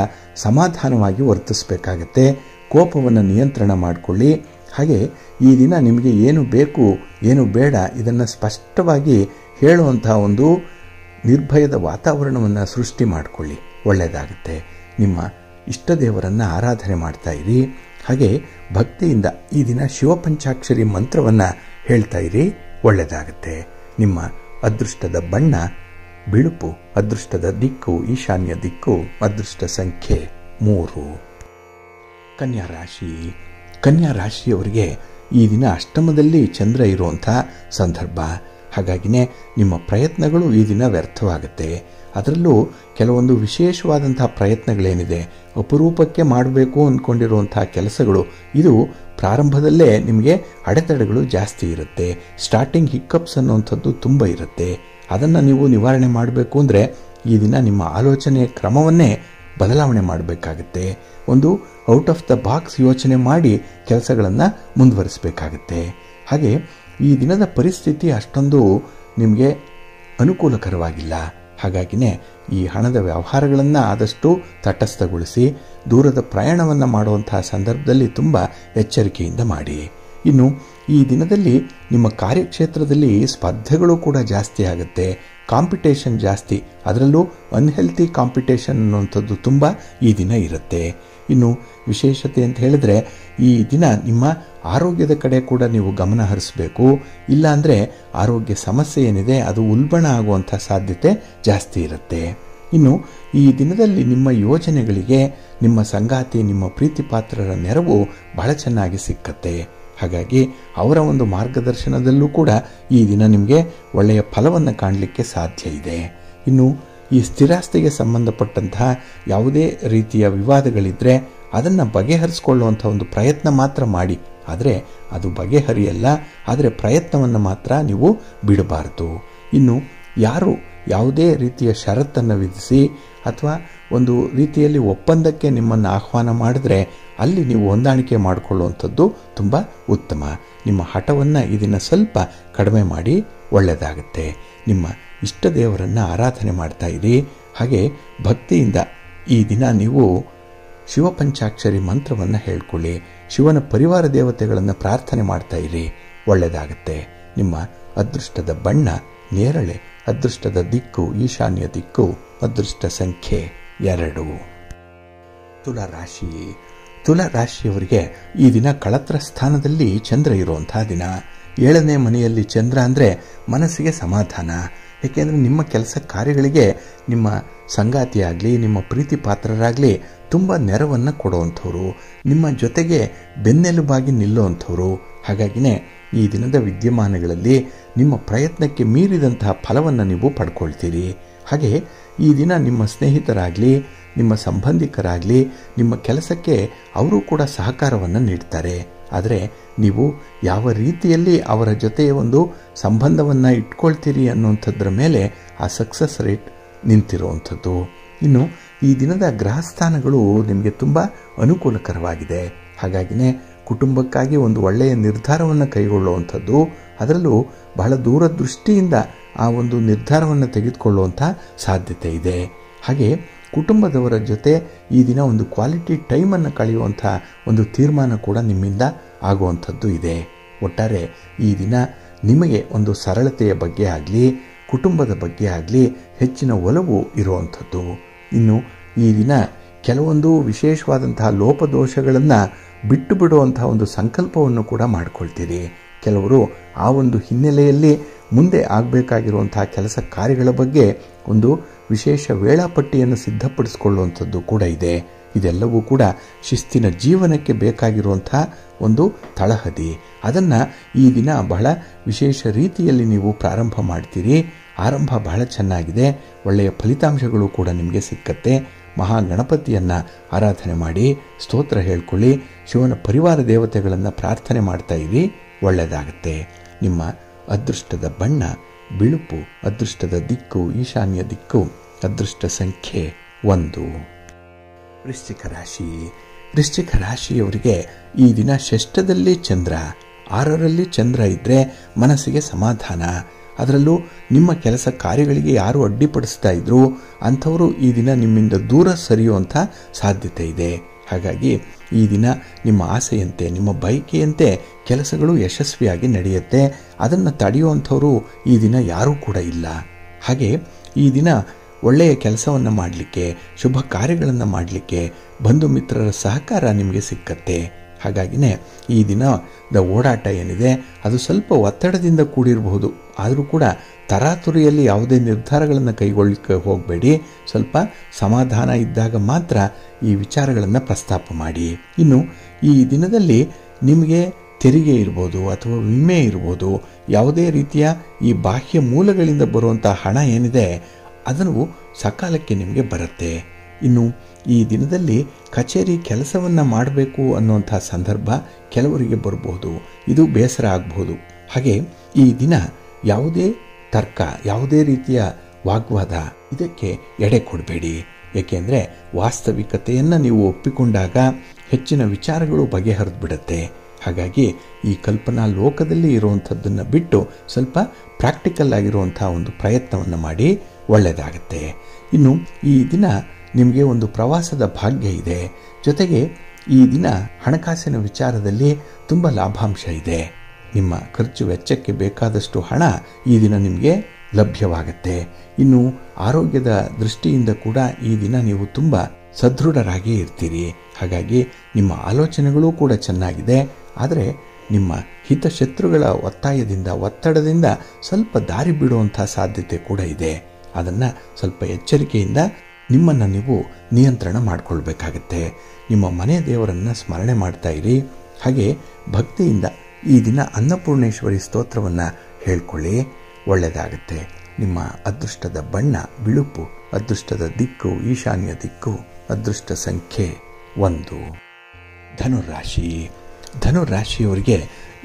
ಸಮಾಧಾನವಾಗಿ ವರ್ತಿಸಬೇಕಾಗತ್ತೆ. ಕೋಪವನ್ನು ನಿಯಂತ್ರಣ ಮಾಡಿಕೊಳ್ಳಿ. ಹಾಗೆ ಈ ದಿನ ನಿಮಗೆ ಏನು ಬೇಕು ಏನು ಬೇಡ ಇದನ್ನು ಸ್ಪಷ್ಟವಾಗಿ ಹೇಳುವಂತಹ ಒಂದು ನಿರ್ಭಯದ ವಾತಾವರಣವನ್ನು ಸೃಷ್ಟಿ ಮಾಡಿಕೊಳ್ಳಿ, ಒಳ್ಳೆಯದಾಗುತ್ತೆ. ನಿಮ್ಮ ಇಷ್ಟ ದೇವರನ್ನು ಆರಾಧನೆ ಮಾಡ್ತಾ ಇರಿ. ಹಾಗೆ ಭಕ್ತಿಯಿಂದ ಈ ದಿನ ಶಿವಪಂಚಾಕ್ಷರಿ ಮಂತ್ರವನ್ನು ಹೇಳ್ತಾ ಇರಿ, ಒಳ್ಳೆಯದಾಗುತ್ತೆ. ನಿಮ್ಮ ಅದೃಷ್ಟದ ಬಣ್ಣ ಬಿಳುಪು, ಅದೃಷ್ಟದ ದಿಕ್ಕು ಈಶಾನ್ಯ ದಿಕ್ಕು, ಅದೃಷ್ಟ ಸಂಖ್ಯೆ 3. ಕನ್ಯಾ ರಾಶಿ. ಕನ್ಯಾ ರಾಶಿಯವರಿಗೆ ಈ ದಿನ ಅಷ್ಟಮದಲ್ಲಿ ಚಂದ್ರ ಇರುವಂಥ ಸಂದರ್ಭ. ಹಾಗಾಗಿನೇ ನಿಮ್ಮ ಪ್ರಯತ್ನಗಳು ಈ ದಿನ ವ್ಯರ್ಥವಾಗುತ್ತೆ. ಅದರಲ್ಲೂ ಕೆಲವೊಂದು ವಿಶೇಷವಾದಂಥ ಪ್ರಯತ್ನಗಳೇನಿದೆ, ಅಪರೂಪಕ್ಕೆ ಮಾಡಬೇಕು ಅಂದ್ಕೊಂಡಿರುವಂಥ ಕೆಲಸಗಳು, ಇದು ಪ್ರಾರಂಭದಲ್ಲೇ ನಿಮಗೆ ಅಡೆತಡೆಗಳು ಜಾಸ್ತಿ ಇರುತ್ತೆ. ಸ್ಟಾರ್ಟಿಂಗ್ ಹಿಕ್ಕಪ್ಸ್ ಅನ್ನುವಂಥದ್ದು ತುಂಬ ಇರುತ್ತೆ. ಅದನ್ನು ನೀವು ನಿವಾರಣೆ ಮಾಡಬೇಕು ಅಂದರೆ ಈ ದಿನ ನಿಮ್ಮ ಆಲೋಚನೆಯ ಕ್ರಮವನ್ನೇ ಬದಲಾವಣೆ ಮಾಡಬೇಕಾಗುತ್ತೆ. ಒಂದು ಔಟ್ ಆಫ್ ದ ಬಾಕ್ಸ್ ಯೋಚನೆ ಮಾಡಿ ಕೆಲಸಗಳನ್ನು ಮುಂದುವರಿಸಬೇಕಾಗತ್ತೆ. ಹಾಗೆ ಈ ದಿನದ ಪರಿಸ್ಥಿತಿ ಅಷ್ಟೊಂದು ನಿಮಗೆ ಅನುಕೂಲಕರವಾಗಿಲ್ಲ. ಹಾಗಾಗಿನೇ ಈ ಹಣದ ವ್ಯವಹಾರಗಳನ್ನು ಆದಷ್ಟು ತಟಸ್ಥಗೊಳಿಸಿ ದೂರದ ಪ್ರಯಾಣವನ್ನು ಮಾಡುವಂತಹ ಸಂದರ್ಭದಲ್ಲಿ ತುಂಬ ಎಚ್ಚರಿಕೆಯಿಂದ ಮಾಡಿ. ಇನ್ನು ಈ ದಿನದಲ್ಲಿ ನಿಮ್ಮ ಕಾರ್ಯಕ್ಷೇತ್ರದಲ್ಲಿ ಸ್ಪರ್ಧೆಗಳು ಕೂಡ ಜಾಸ್ತಿ ಆಗುತ್ತೆ, ಕಾಂಪಿಟೇಷನ್ ಜಾಸ್ತಿ, ಅದರಲ್ಲೂ ಅನ್ಹೆಲ್ತಿ ಕಾಂಪಿಟೇಷನ್ ಅನ್ನುವಂಥದ್ದು ತುಂಬ ಈ ದಿನ ಇರುತ್ತೆ. ಇನ್ನು ವಿಶೇಷತೆ ಅಂತ ಹೇಳಿದ್ರೆ ಈ ದಿನ ನಿಮ್ಮ ಆರೋಗ್ಯದ ಕಡೆ ಕೂಡ ನೀವು ಗಮನ ಹರಿಸಬೇಕು. ಇಲ್ಲಾಂದರೆ ಆರೋಗ್ಯ ಸಮಸ್ಯೆ ಏನಿದೆ ಅದು ಉಲ್ಬಣ ಆಗುವಂಥ ಸಾಧ್ಯತೆ ಜಾಸ್ತಿ ಇರುತ್ತೆ. ಇನ್ನು ಈ ದಿನದಲ್ಲಿ ನಿಮ್ಮ ಯೋಜನೆಗಳಿಗೆ ನಿಮ್ಮ ಸಂಗಾತಿ, ನಿಮ್ಮ ಪ್ರೀತಿ ಪಾತ್ರರ ನೆರವು ಬಹಳ ಚೆನ್ನಾಗಿ ಸಿಕ್ಕತ್ತೆ. ಹಾಗಾಗಿ ಅವರ ಒಂದು ಮಾರ್ಗದರ್ಶನದಲ್ಲೂ ಕೂಡ ಈ ದಿನ ನಿಮಗೆ ಒಳ್ಳೆಯ ಫಲವನ್ನು ಕಾಣಲಿಕ್ಕೆ ಸಾಧ್ಯ ಇದೆ. ಇನ್ನು ಈ ಸ್ಥಿರಾಸ್ತಿಗೆ ಸಂಬಂಧಪಟ್ಟಂತಹ ಯಾವುದೇ ರೀತಿಯ ವಿವಾದಗಳಿದ್ದರೆ ಅದನ್ನು ಬಗೆಹರಿಸಿಕೊಳ್ಳುವಂಥ ಒಂದು ಪ್ರಯತ್ನ ಮಾತ್ರ ಮಾಡಿ. ಆದರೆ ಅದು ಬಗೆಹರಿಯಲ್ಲ, ಆದರೆ ಪ್ರಯತ್ನವನ್ನು ಮಾತ್ರ ನೀವು ಬಿಡಬಾರದು. ಇನ್ನು ಯಾರು ಯಾವುದೇ ರೀತಿಯ ಷರತ್ತನ್ನು ವಿಧಿಸಿ ಅಥವಾ ಒಂದು ರೀತಿಯಲ್ಲಿ ಒಪ್ಪಂದಕ್ಕೆ ನಿಮ್ಮನ್ನು ಆಹ್ವಾನ ಮಾಡಿದ್ರೆ ಅಲ್ಲಿ ನೀವು ಹೊಂದಾಣಿಕೆ ಮಾಡಿಕೊಳ್ಳುವಂಥದ್ದು ತುಂಬ ಉತ್ತಮ. ನಿಮ್ಮ ಹಠವನ್ನು ಈ ದಿನ ಸ್ವಲ್ಪ ಕಡಿಮೆ ಮಾಡಿ, ಒಳ್ಳೆಯದಾಗುತ್ತೆ. ನಿಮ್ಮ ಇಷ್ಟ ದೇವರನ್ನು ಆರಾಧನೆ ಮಾಡ್ತಾ ಇರಿ. ಹಾಗೆ ಭಕ್ತಿಯಿಂದ ಈ ದಿನ ನೀವು ಶಿವಪಂಚಾಕ್ಷರಿ ಮಂತ್ರವನ್ನು ಹೇಳ್ಕೊಳ್ಳಿ. ಶಿವನ ಪರಿವಾರ ದೇವತೆಗಳನ್ನು ಪ್ರಾರ್ಥನೆ ಮಾಡ್ತಾ ಇರಿ, ಒಳ್ಳೆಯದಾಗುತ್ತೆ. ನಿಮ್ಮ ಅದೃಷ್ಟದ ಬಣ್ಣ ನೇರಳೆ, ಅದೃಷ್ಟದ ದಿಕ್ಕು ಈಶಾನ್ಯ ದಿಕ್ಕು, ಅದೃಷ್ಟ ಸಂಖ್ಯೆ 2. ತುಲಾರಾಶಿ. ತುಲಾರಾಶಿಯವರಿಗೆ ಈ ದಿನ ಕಳತ್ರ ಸ್ಥಾನದಲ್ಲಿ ಚಂದ್ರ ಇರುವಂತಹ ದಿನ. 7ನೇ ಮನೆಯಲ್ಲಿ ಚಂದ್ರ ಅಂದರೆ ಮನಸ್ಸಿಗೆ ಸಮಾಧಾನ. ಏಕೆಂದರೆ ನಿಮ್ಮ ಕೆಲಸ ಕಾರ್ಯಗಳಿಗೆ ನಿಮ್ಮ ಸಂಗಾತಿಯಾಗಲಿ ನಿಮ್ಮ ಪ್ರೀತಿ ಪಾತ್ರರಾಗಲಿ ತುಂಬ ನೆರವನ್ನು ಕೊಡುವಂಥವ್ರು, ನಿಮ್ಮ ಜೊತೆಗೆ ಬೆನ್ನೆಲುಬಾಗಿ ನಿಲ್ಲುವಂಥವ್ರು. ಹಾಗಾಗಿನೇ ಈ ದಿನದ ವಿದ್ಯಮಾನಗಳಲ್ಲಿ ನಿಮ್ಮ ಪ್ರಯತ್ನಕ್ಕೆ ಮೀರಿದಂತಹ ಫಲವನ್ನು ನೀವು ಪಡ್ಕೊಳ್ತೀರಿ. ಹಾಗೆ ಈ ದಿನ ನಿಮ್ಮ ಸ್ನೇಹಿತರಾಗಲಿ ನಿಮ್ಮ ಸಂಬಂಧಿಕರಾಗಲಿ ನಿಮ್ಮ ಕೆಲಸಕ್ಕೆ ಅವರು ಕೂಡ ಸಹಕಾರವನ್ನು ನೀಡ್ತಾರೆ. ಆದರೆ ನೀವು ಯಾವ ರೀತಿಯಲ್ಲಿ ಅವರ ಜೊತೆ ಒಂದು ಸಂಬಂಧವನ್ನು ಇಟ್ಕೊಳ್ತೀರಿ ಅನ್ನುವಂಥದ್ರ ಮೇಲೆ ಆ ಸಕ್ಸಸ್ ರೇಟ್ ನಿಂತಿರುವಂಥದ್ದು. ಇನ್ನು ಈ ದಿನದ ಗ್ರಹಸ್ಥಾನಗಳು ನಿಮಗೆ ತುಂಬ ಅನುಕೂಲಕರವಾಗಿದೆ. ಹಾಗಾಗಿನೇ ಕುಟುಂಬಕ್ಕಾಗಿ ಒಂದು ಒಳ್ಳೆಯ ನಿರ್ಧಾರವನ್ನು ಕೈಗೊಳ್ಳುವಂಥದ್ದು, ಅದರಲ್ಲೂ ಬಹಳ ದೂರದೃಷ್ಟಿಯಿಂದ ಆ ಒಂದು ನಿರ್ಧಾರವನ್ನು ತೆಗೆದುಕೊಳ್ಳುವಂಥ ಸಾಧ್ಯತೆ ಇದೆ. ಹಾಗೆ ಕುಟುಂಬದವರ ಜೊತೆ ಈ ದಿನ ಒಂದು ಕ್ವಾಲಿಟಿ ಟೈಮನ್ನು ಕಳೆಯುವಂಥ ಒಂದು ತೀರ್ಮಾನ ಕೂಡ ನಿಮ್ಮಿಂದ ಆಗುವಂಥದ್ದು ಇದೆ. ಒಟ್ಟಾರೆ ಈ ದಿನ ನಿಮಗೆ ಒಂದು ಸರಳತೆಯ ಬಗ್ಗೆ ಆಗಲಿ, ಕುಟುಂಬದ ಬಗ್ಗೆ ಆಗಲಿ ಹೆಚ್ಚಿನ ಒಲವು ಇರುವಂಥದ್ದು. ಇನ್ನು ಈ ದಿನ ಕೆಲವೊಂದು ವಿಶೇಷವಾದಂತಹ ಲೋಪದೋಷಗಳನ್ನು ಬಿಟ್ಟು ಬಿಡುವಂತಹ ಒಂದು ಸಂಕಲ್ಪವನ್ನು ಕೂಡ ಮಾಡಿಕೊಳ್ತೀರಿ. ಕೆಲವರು ಆ ಒಂದು ಹಿನ್ನೆಲೆಯಲ್ಲಿ ಮುಂದೆ ಆಗಬೇಕಾಗಿರುವಂತಹ ಕೆಲಸ ಕಾರ್ಯಗಳ ಬಗ್ಗೆ ಒಂದು ವಿಶೇಷ ವೇಳಾಪಟ್ಟಿಯನ್ನು ಸಿದ್ಧಪಡಿಸಿಕೊಳ್ಳುವಂಥದ್ದು ಕೂಡ ಇದೆ. ಇದೆಲ್ಲವೂ ಕೂಡ ಶಿಸ್ತಿನ ಜೀವನಕ್ಕೆ ಬೇಕಾಗಿರುವಂಥ ಒಂದು ತಳಹದಿ. ಅದನ್ನು ಈ ದಿನ ಬಹಳ ವಿಶೇಷ ರೀತಿಯಲ್ಲಿ ನೀವು ಪ್ರಾರಂಭ ಮಾಡ್ತೀರಿ. ಆರಂಭ ಬಹಳ ಚೆನ್ನಾಗಿದೆ, ಒಳ್ಳೆಯ ಫಲಿತಾಂಶಗಳು ಕೂಡ ನಿಮಗೆ ಸಿಕ್ಕತ್ತೆ. ಮಹಾಗಣಪತಿಯನ್ನು ಆರಾಧನೆ ಮಾಡಿ, ಸ್ತೋತ್ರ ಹೇಳ್ಕೊಳ್ಳಿ, ಶಿವನ ಪರಿವಾರ ದೇವತೆಗಳನ್ನು ಪ್ರಾರ್ಥನೆ ಮಾಡ್ತಾ ಇರಿ, ಒಳ್ಳೆಯದಾಗತ್ತೆ. ನಿಮ್ಮ ಅದೃಷ್ಟದ ಬಣ್ಣ ಬಿಳುಪು, ಅದೃಷ್ಟದ ದಿಕ್ಕು ಈಶಾನ್ಯ ದಿಕ್ಕು, ಅದೃಷ್ಟ ಸಂಖ್ಯೆ 1. ವೃಶ್ಚಿಕ ರಾಶಿ. ವೃಶ್ಚಿಕ ರಾಶಿಯವರಿಗೆ ಈ ದಿನ ಷಷ್ಠದಲ್ಲಿ ಚಂದ್ರ, 6ರಲ್ಲಿ ಚಂದ್ರ ಇದ್ದರೆ ಮನಸ್ಸಿಗೆ ಸಮಾಧಾನ. ಅದರಲ್ಲೂ ನಿಮ್ಮ ಕೆಲಸ ಕಾರ್ಯಗಳಿಗೆ ಯಾರು ಅಡ್ಡಿಪಡಿಸ್ತಾ ಇದ್ರು ಅಂಥವರು ಈ ದಿನ ನಿಮ್ಮಿಂದ ದೂರ ಸರಿಯುವಂಥ ಸಾಧ್ಯತೆ ಇದೆ. ಹಾಗಾಗಿ ಈ ದಿನ ನಿಮ್ಮ ಆಸೆಯಂತೆ, ನಿಮ್ಮ ಬಯಕೆಯಂತೆ ಕೆಲಸಗಳು ಯಶಸ್ವಿಯಾಗಿ ನಡೆಯುತ್ತೆ. ಅದನ್ನು ತಡೆಯುವಂಥವರು ಈ ದಿನ ಯಾರೂ ಕೂಡ ಇಲ್ಲ. ಹಾಗೆ ಈ ದಿನ ಒಳ್ಳೆಯ ಕೆಲಸವನ್ನು ಮಾಡಲಿಕ್ಕೆ, ಶುಭ ಕಾರ್ಯಗಳನ್ನು ಮಾಡಲಿಕ್ಕೆ ಬಂಧು ಮಿತ್ರರ ಸಹಕಾರ ನಿಮಗೆ ಸಿಕ್ಕತ್ತೆ. ಹಾಗಾಗಿನೇ ಈ ದಿನದ ಓಡಾಟ ಏನಿದೆ ಅದು ಸ್ವಲ್ಪ ಒತ್ತಡದಿಂದ ಕೂಡಿರಬಹುದು. ಆದರೂ ಕೂಡ ತರಾತುರಿಯಲ್ಲಿ ಯಾವುದೇ ನಿರ್ಧಾರಗಳನ್ನು ಕೈಗೊಳ್ಳಲಿಕ್ಕೆ ಹೋಗಬೇಡಿ. ಸ್ವಲ್ಪ ಸಮಾಧಾನ ಇದ್ದಾಗ ಮಾತ್ರ ಈ ವಿಚಾರಗಳನ್ನು ಪ್ರಸ್ತಾಪ ಮಾಡಿ. ಇನ್ನು ಈ ದಿನದಲ್ಲಿ ನಿಮಗೆ ತೆರಿಗೆ ಇರ್ಬೋದು ಅಥವಾ ವಿಮೆ ಇರ್ಬೋದು, ಯಾವುದೇ ರೀತಿಯ ಈ ಬಾಹ್ಯ ಮೂಲಗಳಿಂದ ಬರುವಂಥ ಹಣ ಏನಿದೆ ಅದನ್ನು ಸಕಾಲಕ್ಕೆ ನಿಮಗೆ ಬರುತ್ತೆ. ಇನ್ನು ಈ ದಿನದಲ್ಲಿ ಕಚೇರಿ ಕೆಲಸವನ್ನು ಮಾಡಬೇಕು ಅನ್ನುವಂಥ ಸಂದರ್ಭ ಕೆಲವರಿಗೆ ಬರಬಹುದು. ಇದು ಬೇಸರ ಆಗಬಹುದು. ಹಾಗೆ ಈ ದಿನ ಯಾವುದೇ ತರ್ಕ, ಯಾವುದೇ ರೀತಿಯ ವಾಗ್ವಾದ ಇದಕ್ಕೆ ಎಡೆ ಕೊಡಬೇಡಿ. ಏಕೆಂದರೆ ವಾಸ್ತವಿಕತೆಯನ್ನು ನೀವು ಒಪ್ಪಿಕೊಂಡಾಗ ಹೆಚ್ಚಿನ ವಿಚಾರಗಳು ಬಗೆಹರಿದು ಬಿಡುತ್ತೆ. ಹಾಗಾಗಿ ಈ ಕಲ್ಪನಾ ಲೋಕದಲ್ಲಿ ಇರುವಂಥದ್ದನ್ನು ಬಿಟ್ಟು ಸ್ವಲ್ಪ ಪ್ರಾಕ್ಟಿಕಲ್ ಆಗಿರುವಂಥ ಒಂದು ಪ್ರಯತ್ನವನ್ನು ಮಾಡಿ, ಒಳ್ಳೆಯದಾಗತ್ತೆ. ಇನ್ನು ಈ ದಿನ ನಿಮಗೆ ಒಂದು ಪ್ರವಾಸದ ಭಾಗ್ಯ ಇದೆ. ಜೊತೆಗೆ ಈ ದಿನ ಹಣಕಾಸಿನ ವಿಚಾರದಲ್ಲಿ ತುಂಬ ಲಾಭಾಂಶ ಇದೆ. ನಿಮ್ಮ ಖರ್ಚು ವೆಚ್ಚಕ್ಕೆ ಬೇಕಾದಷ್ಟು ಹಣ ಈ ದಿನ ನಿಮಗೆ ಲಭ್ಯವಾಗುತ್ತೆ. ಇನ್ನು ಆರೋಗ್ಯದ ದೃಷ್ಟಿಯಿಂದ ಕೂಡ ಈ ದಿನ ನೀವು ತುಂಬ ಸದೃಢರಾಗಿ ಇರ್ತೀರಿ. ಹಾಗಾಗಿ ನಿಮ್ಮ ಆಲೋಚನೆಗಳು ಕೂಡ ಚೆನ್ನಾಗಿದೆ. ಆದರೆ ನಿಮ್ಮ ಹಿತಶತ್ರುಗಳ ಒತ್ತಾಯದಿಂದ, ಒತ್ತಡದಿಂದ ಸ್ವಲ್ಪ ದಾರಿ ಬಿಡುವಂಥ ಸಾಧ್ಯತೆ ಕೂಡ ಇದೆ. ಅದನ್ನು ಸ್ವಲ್ಪ ಎಚ್ಚರಿಕೆಯಿಂದ ನಿಮ್ಮನ್ನು ನೀವು ನಿಯಂತ್ರಣ ಮಾಡಿಕೊಳ್ಬೇಕಾಗತ್ತೆ. ನಿಮ್ಮ ಮನೆ ದೇವರನ್ನು ಸ್ಮರಣೆ ಮಾಡ್ತಾ ಇರಿ. ಹಾಗೆ ಭಕ್ತಿಯಿಂದ ಈ ದಿನ ಅನ್ನಪೂರ್ಣೇಶ್ವರಿ ಸ್ತೋತ್ರವನ್ನು ಹೇಳ್ಕೊಳ್ಳಿ, ಒಳ್ಳೆಯದಾಗತ್ತೆ. ನಿಮ್ಮ ಅದೃಷ್ಟದ ಬಣ್ಣ ಬಿಳುಪು, ಅದೃಷ್ಟದ ದಿಕ್ಕು ಈಶಾನ್ಯ ದಿಕ್ಕು, ಅದೃಷ್ಟ ಸಂಖ್ಯೆ 1. ಧನುರಾಶಿ. ಧನುರಾಶಿಯವರಿಗೆ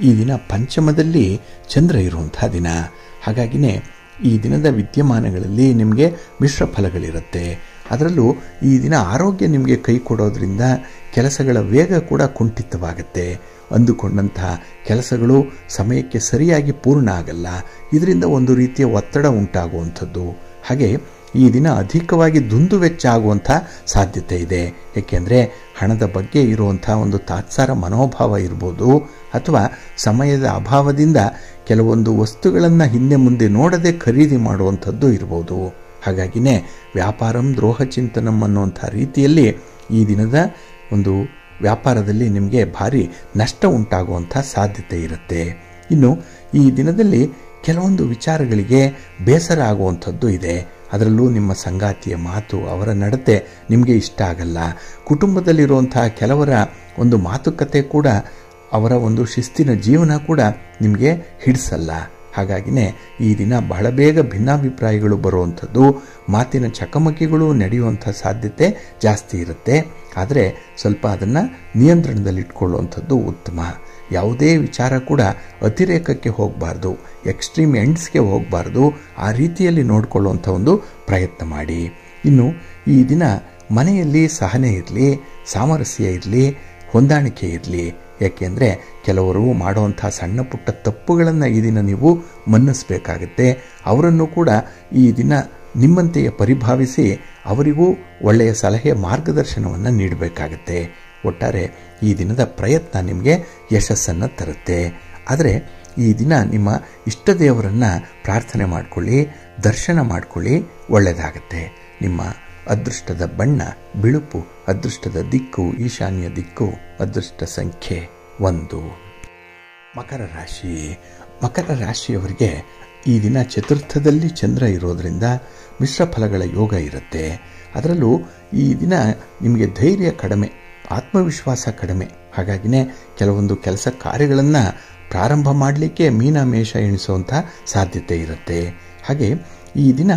ಈ ದಿನ ಪಂಚಮದಲ್ಲಿ ಚಂದ್ರ ಇರುವಂಥ ದಿನ. ಹಾಗಾಗಿನೇ ಈ ದಿನದ ವಿದ್ಯಮಾನಗಳಲ್ಲಿ ನಿಮಗೆ ಮಿಶ್ರ ಫಲಗಳಿರುತ್ತೆ. ಅದರಲ್ಲೂ ಈ ದಿನ ಆರೋಗ್ಯ ನಿಮಗೆ ಕೈ ಕೊಡೋದ್ರಿಂದ ಕೆಲಸಗಳ ವೇಗ ಕೂಡ ಕುಂಠಿತವಾಗುತ್ತೆ. ಅಂದುಕೊಂಡಂತಹ ಕೆಲಸಗಳು ಸಮಯಕ್ಕೆ ಸರಿಯಾಗಿ ಪೂರ್ಣ ಆಗಲ್ಲ. ಇದರಿಂದ ಒಂದು ರೀತಿಯ ಒತ್ತಡ ಉಂಟಾಗುವಂಥದ್ದು. ಹಾಗೆ ಈ ದಿನ ಅಧಿಕವಾಗಿ ದುಂದು ವೆಚ್ಚ ಆಗುವಂಥ ಸಾಧ್ಯತೆ ಇದೆ. ಏಕೆಂದರೆ ಹಣದ ಬಗ್ಗೆ ಇರುವಂಥ ಒಂದು ತಾತ್ಸಾರ ಮನೋಭಾವ ಇರ್ಬೋದು, ಅಥವಾ ಸಮಯದ ಅಭಾವದಿಂದ ಕೆಲವೊಂದು ವಸ್ತುಗಳನ್ನು ಹಿಂದೆ ಮುಂದೆ ನೋಡದೆ ಖರೀದಿ ಮಾಡುವಂಥದ್ದು ಇರ್ಬೋದು. ಹಾಗಾಗಿನೇ ವ್ಯಾಪಾರಂ ದ್ರೋಹ ಚಿಂತನಂ ಅನ್ನುವಂಥ ರೀತಿಯಲ್ಲಿ ಈ ದಿನದ ಒಂದು ವ್ಯಾಪಾರದಲ್ಲಿ ನಿಮಗೆ ಭಾರಿ ನಷ್ಟ ಉಂಟಾಗುವಂಥ ಸಾಧ್ಯತೆ ಇರುತ್ತೆ. ಇನ್ನು ಈ ದಿನದಲ್ಲಿ ಕೆಲವೊಂದು ವಿಚಾರಗಳಿಗೆ ಬೇಸರ ಆಗುವಂಥದ್ದು ಇದೆ. ಅದರಲ್ಲೂ ನಿಮ್ಮ ಸಂಗಾತಿಯ ಮಾತು, ಅವರ ನಡತೆ ನಿಮಗೆ ಇಷ್ಟ ಆಗಲ್ಲ. ಕುಟುಂಬದಲ್ಲಿರುವಂತಹ ಕೆಲವರ ಒಂದು ಮಾತುಕತೆ ಕೂಡ, ಅವರ ಒಂದು ಶಿಸ್ತಿನ ಜೀವನ ಕೂಡ ನಿಮಗೆ ಹಿಡಿಸಲ್ಲ. ಹಾಗಾಗಿನೇ ಈ ದಿನ ಬಹಳ ಬೇಗ ಭಿನ್ನಾಭಿಪ್ರಾಯಗಳು ಬರುವಂಥದ್ದು, ಮಾತಿನ ಚಕಮಕಿಗಳು ನಡೆಯುವಂಥ ಸಾಧ್ಯತೆ ಜಾಸ್ತಿ ಇರುತ್ತೆ. ಆದರೆ ಸ್ವಲ್ಪ ಅದನ್ನು ನಿಯಂತ್ರಣದಲ್ಲಿಟ್ಕೊಳ್ಳುವಂಥದ್ದು ಉತ್ತಮ. ಯಾವುದೇ ವಿಚಾರ ಕೂಡ ಅತಿರೇಕಕ್ಕೆ ಹೋಗಬಾರ್ದು, ಎಕ್ಸ್ಟ್ರೀಮ್ ಎಂಡ್ಸ್ಗೆ ಹೋಗಬಾರ್ದು. ಆ ರೀತಿಯಲ್ಲಿ ನೋಡಿಕೊಳ್ಳುವಂಥ ಒಂದು ಪ್ರಯತ್ನ ಮಾಡಿ. ಇನ್ನು ಈ ದಿನ ಮನೆಯಲ್ಲಿ ಸಹನೆ ಇರಲಿ, ಸಾಮರಸ್ಯ ಇರಲಿ, ಹೊಂದಾಣಿಕೆ ಇರಲಿ. ಯಾಕೆಂದರೆ ಕೆಲವರು ಮಾಡುವಂಥ ಸಣ್ಣ ಪುಟ್ಟ ತಪ್ಪುಗಳನ್ನು ಈ ದಿನ ನೀವು ಮನ್ನಿಸಬೇಕಾಗತ್ತೆ. ಅವರನ್ನು ಕೂಡ ಈ ದಿನ ನಿಮ್ಮಂತೆಯೇ ಪರಿಭಾವಿಸಿ ಅವರಿಗೂ ಒಳ್ಳೆಯ ಸಲಹೆ ಮಾರ್ಗದರ್ಶನವನ್ನು ನೀಡಬೇಕಾಗತ್ತೆ. ಒಟ್ಟಾರೆ ಈ ದಿನದ ಪ್ರಯತ್ನ ನಿಮಗೆ ಯಶಸ್ಸನ್ನು ತರುತ್ತೆ. ಆದರೆ ಈ ದಿನ ನಿಮ್ಮ ಇಷ್ಟ ದೇವರನ್ನು ಪ್ರಾರ್ಥನೆ ಮಾಡಿಕೊಳ್ಳಿ, ದರ್ಶನ ಮಾಡಿಕೊಳ್ಳಿ, ಒಳ್ಳೆಯದಾಗತ್ತೆ. ನಿಮ್ಮ ಅದೃಷ್ಟದ ಬಣ್ಣ ಬಿಳುಪು, ಅದೃಷ್ಟದ ದಿಕ್ಕು ಈಶಾನ್ಯ ದಿಕ್ಕು, ಅದೃಷ್ಟ ಸಂಖ್ಯೆ 1. ಮಕರ ರಾಶಿ. ಮಕರ ರಾಶಿಯವರಿಗೆ ಈ ದಿನ ಚತುರ್ಥದಲ್ಲಿ ಚಂದ್ರ ಇರೋದರಿಂದ ಮಿಶ್ರ ಫಲಗಳ ಯೋಗ ಇರುತ್ತೆ. ಅದರಲ್ಲೂ ಈ ದಿನ ನಿಮಗೆ ಧೈರ್ಯ ಕಡಿಮೆ, ಆತ್ಮವಿಶ್ವಾಸ ಕಡಿಮೆ. ಹಾಗಾಗಿನೇ ಕೆಲವೊಂದು ಕೆಲಸ ಕಾರ್ಯಗಳನ್ನು ಪ್ರಾರಂಭ ಮಾಡಲಿಕ್ಕೆ ಮೀನಮೇಷ ಎಣಿಸುವಂಥ ಸಾಧ್ಯತೆ ಇರುತ್ತೆ. ಹಾಗೆ ಈ ದಿನ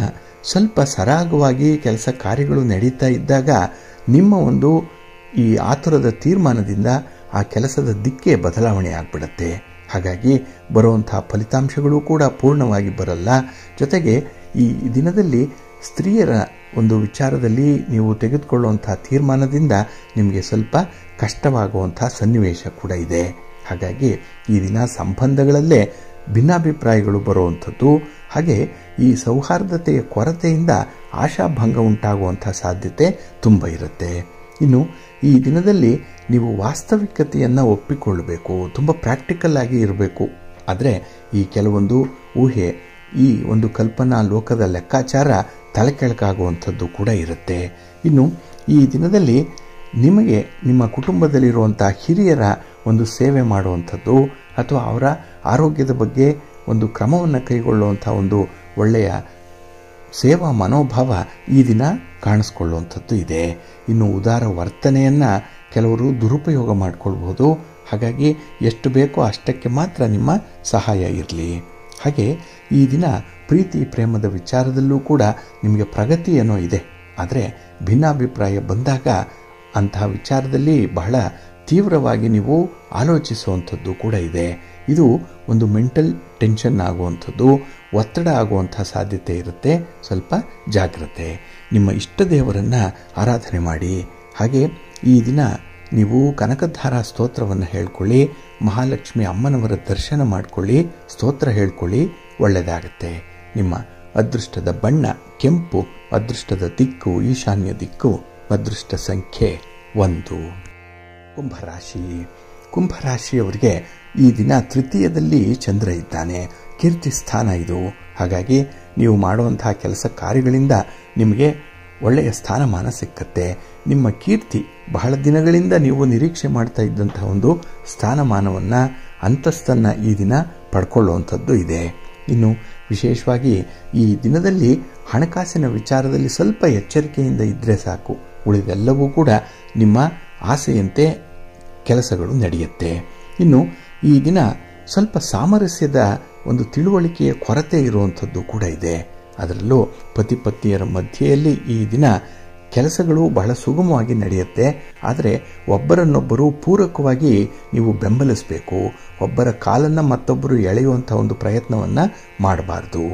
ಸ್ವಲ್ಪ ಸರಾಗವಾಗಿ ಕೆಲಸ ಕಾರ್ಯಗಳು ನಡೀತಾ ಇದ್ದಾಗ ನಿಮ್ಮ ಒಂದು ಈ ಆತುರದ ತೀರ್ಮಾನದಿಂದ ಆ ಕೆಲಸದ ದಿಕ್ಕೇ ಬದಲಾವಣೆ ಆಗಿಬಿಡುತ್ತೆ. ಹಾಗಾಗಿ ಬರುವಂಥ ಫಲಿತಾಂಶಗಳು ಕೂಡ ಪೂರ್ಣವಾಗಿ ಬರಲ್ಲ. ಜೊತೆಗೆ ಈ ದಿನದಲ್ಲಿ ಸ್ತ್ರೀಯರ ಒಂದು ವಿಚಾರದಲ್ಲಿ ನೀವು ತೆಗೆದುಕೊಳ್ಳುವಂಥ ತೀರ್ಮಾನದಿಂದ ನಿಮಗೆ ಸ್ವಲ್ಪ ಕಷ್ಟವಾಗುವಂಥ ಸನ್ನಿವೇಶ ಕೂಡ ಇದೆ. ಹಾಗಾಗಿ ಈ ದಿನ ಸಂಬಂಧಗಳಲ್ಲೇ ಭಿನ್ನಾಭಿಪ್ರಾಯಗಳು ಬರುವಂಥದ್ದು, ಹಾಗೆ ಈ ಸೌಹಾರ್ದತೆಯ ಕೊರತೆಯಿಂದ ಆಶಾಭಂಗ ಉಂಟಾಗುವಂಥ ಸಾಧ್ಯತೆ ತುಂಬ ಇರುತ್ತೆ. ಇನ್ನು ಈ ದಿನದಲ್ಲಿ ನೀವು ವಾಸ್ತವಿಕತೆಯನ್ನು ಒಪ್ಪಿಕೊಳ್ಳಬೇಕು, ತುಂಬ ಪ್ರಾಕ್ಟಿಕಲ್ ಆಗಿ ಇರಬೇಕು. ಆದರೆ ಈ ಕೆಲವೊಂದು ಊಹೆ, ಈ ಒಂದು ಕಲ್ಪನಾ ಲೋಕದ ಲೆಕ್ಕಾಚಾರ ತಲೆಕೆಳಕಾಗುವಂಥದ್ದು ಕೂಡ ಇರುತ್ತೆ. ಇನ್ನು ಈ ದಿನದಲ್ಲಿ ನಿಮಗೆ ನಿಮ್ಮ ಕುಟುಂಬದಲ್ಲಿರುವಂಥ ಹಿರಿಯರ ಒಂದು ಸೇವೆ ಮಾಡುವಂಥದ್ದು ಅಥವಾ ಅವರ ಆರೋಗ್ಯದ ಬಗ್ಗೆ ಒಂದು ಕ್ರಮವನ್ನು ಕೈಗೊಳ್ಳುವಂಥ ಒಂದು ಒಳ್ಳೆಯ ಸೇವಾ ಮನೋಭಾವ ಈ ದಿನ ಕಾಣಿಸ್ಕೊಳ್ಳುವಂಥದ್ದು ಇದೆ. ಇನ್ನು ಉದಾರ ವರ್ತನೆಯನ್ನು ಕೆಲವರು ದುರುಪಯೋಗ ಮಾಡಿಕೊಳ್ಬೋದು. ಹಾಗಾಗಿ ಎಷ್ಟು ಬೇಕೋ ಅಷ್ಟಕ್ಕೆ ಮಾತ್ರ ನಿಮ್ಮ ಸಹಾಯ ಇರಲಿ. ಹಾಗೆ ಈ ದಿನ ಪ್ರೀತಿ ಪ್ರೇಮದ ವಿಚಾರದಲ್ಲೂ ಕೂಡ ನಿಮಗೆ ಪ್ರಗತಿ ಏನೋ ಇದೆ. ಆದರೆ ಭಿನ್ನಾಭಿಪ್ರಾಯ ಬಂದಾಗ ಅಂತಹ ವಿಚಾರದಲ್ಲಿ ಬಹಳ ತೀವ್ರವಾಗಿ ನೀವು ಆಲೋಚಿಸುವಂಥದ್ದು ಕೂಡ ಇದೆ. ಇದು ಒಂದು ಮೆಂಟಲ್ ಟೆನ್ಷನ್ ಆಗುವಂಥದ್ದು, ಒತ್ತಡ ಆಗುವಂಥ ಸಾಧ್ಯತೆ ಇರುತ್ತೆ. ಸ್ವಲ್ಪ ಜಾಗ್ರತೆ. ನಿಮ್ಮ ಇಷ್ಟ ದೇವರನ್ನು ಆರಾಧನೆ ಮಾಡಿ. ಹಾಗೆ ಈ ದಿನ ನೀವು ಕನಕಧಾರ ಸ್ತೋತ್ರವನ್ನು ಹೇಳ್ಕೊಳ್ಳಿ, ಮಹಾಲಕ್ಷ್ಮಿ ಅಮ್ಮನವರ ದರ್ಶನ ಮಾಡಿಕೊಳ್ಳಿ, ಸ್ತೋತ್ರ ಹೇಳ್ಕೊಳ್ಳಿ, ಒಳ್ಳೆಯದಾಗತ್ತೆ. ನಿಮ್ಮ ಅದೃಷ್ಟದ ಬಣ್ಣ ಕೆಂಪು, ಅದೃಷ್ಟದ ದಿಕ್ಕು ಈಶಾನ್ಯ ದಿಕ್ಕು, ಅದೃಷ್ಟ ಸಂಖ್ಯೆ 1. ಕುಂಭರಾಶಿ. ಕುಂಭರಾಶಿಯವರಿಗೆ ಈ ದಿನ ತೃತೀಯದಲ್ಲಿ ಚಂದ್ರ ಇದ್ದಾನೆ, ಕೀರ್ತಿ ಸ್ಥಾನ ಇದು. ಹಾಗಾಗಿ ನೀವು ಮಾಡುವಂತಹ ಕೆಲಸ ಕಾರ್ಯಗಳಿಂದ ನಿಮಗೆ ಒಳ್ಳೆಯ ಸ್ಥಾನಮಾನ ಸಿಕ್ಕತ್ತೆ. ನಿಮ್ಮ ಕೀರ್ತಿ ಬಹಳ ದಿನಗಳಿಂದ ನೀವು ನಿರೀಕ್ಷೆ ಮಾಡ್ತಾ ಇದ್ದಂತಹ ಒಂದು ಸ್ಥಾನಮಾನವನ್ನು, ಅಂತಸ್ತನ್ನು ಈ ದಿನ ಪಡ್ಕೊಳ್ಳುವಂಥದ್ದು ಇದೆ. ಇನ್ನು ವಿಶೇಷವಾಗಿ ಈ ದಿನದಲ್ಲಿ ಹಣಕಾಸಿನ ವಿಚಾರದಲ್ಲಿ ಸ್ವಲ್ಪ ಎಚ್ಚರಿಕೆಯಿಂದ ಇದ್ದರೆ ಸಾಕು. ಉಳಿದೆಲ್ಲವೂ ಕೂಡ ನಿಮ್ಮ ಆಸೆಯಂತೆ ಕೆಲಸಗಳು ನಡೆಯುತ್ತೆ. ಇನ್ನು ಈ ದಿನ ಸ್ವಲ್ಪ ಸಾಮರಸ್ಯದ ಒಂದು ತಿಳುವಳಿಕೆಯ ಕೊರತೆ ಇರುವಂಥದ್ದು ಕೂಡ ಇದೆ. ಅದರಲ್ಲೂ ಪತಿ ಪತ್ನಿಯರ ಮಧ್ಯೆಯಲ್ಲಿ ಈ ದಿನ ಕೆಲಸಗಳು ಬಹಳ ಸುಗಮವಾಗಿ ನಡೆಯುತ್ತೆ. ಆದರೆ ಒಬ್ಬರನ್ನೊಬ್ಬರು ಪೂರಕವಾಗಿ ನೀವು ಬೆಂಬಲಿಸಬೇಕು. ಒಬ್ಬರ ಕಾಲನ್ನು ಮತ್ತೊಬ್ಬರು ಎಳೆಯುವಂಥ ಒಂದು ಪ್ರಯತ್ನವನ್ನು ಮಾಡಬಾರ್ದು.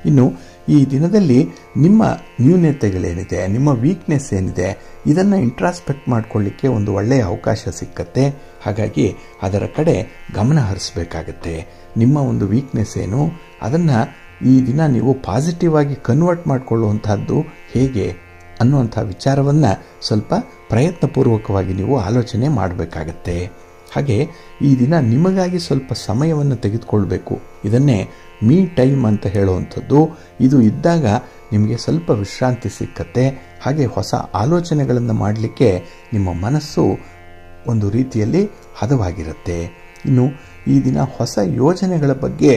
ಇನ್ನು ಈ ದಿನದಲ್ಲಿ ನಿಮ್ಮ ನ್ಯೂನತೆಗಳೇನಿದೆ, ನಿಮ್ಮ ವೀಕ್ನೆಸ್ ಏನಿದೆ, ಇದನ್ನು ಇಂಟ್ರಾಸ್ಪೆಕ್ಟ್ ಮಾಡಿಕೊಳ್ಳಿಕ್ಕೆ ಒಂದು ಒಳ್ಳೆಯ ಅವಕಾಶ ಸಿಕ್ಕತ್ತೆ. ಹಾಗಾಗಿ ಅದರ ಕಡೆ ಗಮನ ಹರಿಸಬೇಕಾಗತ್ತೆ. ನಿಮ್ಮ ಒಂದು ವೀಕ್ನೆಸ್ ಏನು, ಅದನ್ನು ಈ ದಿನ ನೀವು ಪಾಸಿಟಿವ್ ಆಗಿ ಕನ್ವರ್ಟ್ ಮಾಡಿಕೊಳ್ಳುವಂತಹದ್ದು ಹೇಗೆ ಅನ್ನುವಂಥ ವಿಚಾರವನ್ನು ಸ್ವಲ್ಪ ಪ್ರಯತ್ನಪೂರ್ವಕವಾಗಿ ನೀವು ಆಲೋಚನೆ ಮಾಡಬೇಕಾಗತ್ತೆ. ಹಾಗೆ ಈ ದಿನ ನಿಮಗಾಗಿ ಸ್ವಲ್ಪ ಸಮಯವನ್ನು ತೆಗೆದುಕೊಳ್ಬೇಕು. ಇದನ್ನೇ ಮೀ ಟೈಮ್ ಅಂತ ಹೇಳುವಂಥದ್ದು. ಇದು ಇದ್ದಾಗ ನಿಮಗೆ ಸ್ವಲ್ಪ ವಿಶ್ರಾಂತಿ ಸಿಕ್ಕತ್ತೆ. ಹಾಗೆ ಹೊಸ ಆಲೋಚನೆಗಳನ್ನು ಮಾಡಲಿಕ್ಕೆ ನಿಮ್ಮ ಮನಸ್ಸು ಒಂದು ರೀತಿಯಲ್ಲಿ ಹದವಾಗಿರುತ್ತೆ. ಇನ್ನು ಈ ದಿನ ಹೊಸ ಯೋಜನೆಗಳ ಬಗ್ಗೆ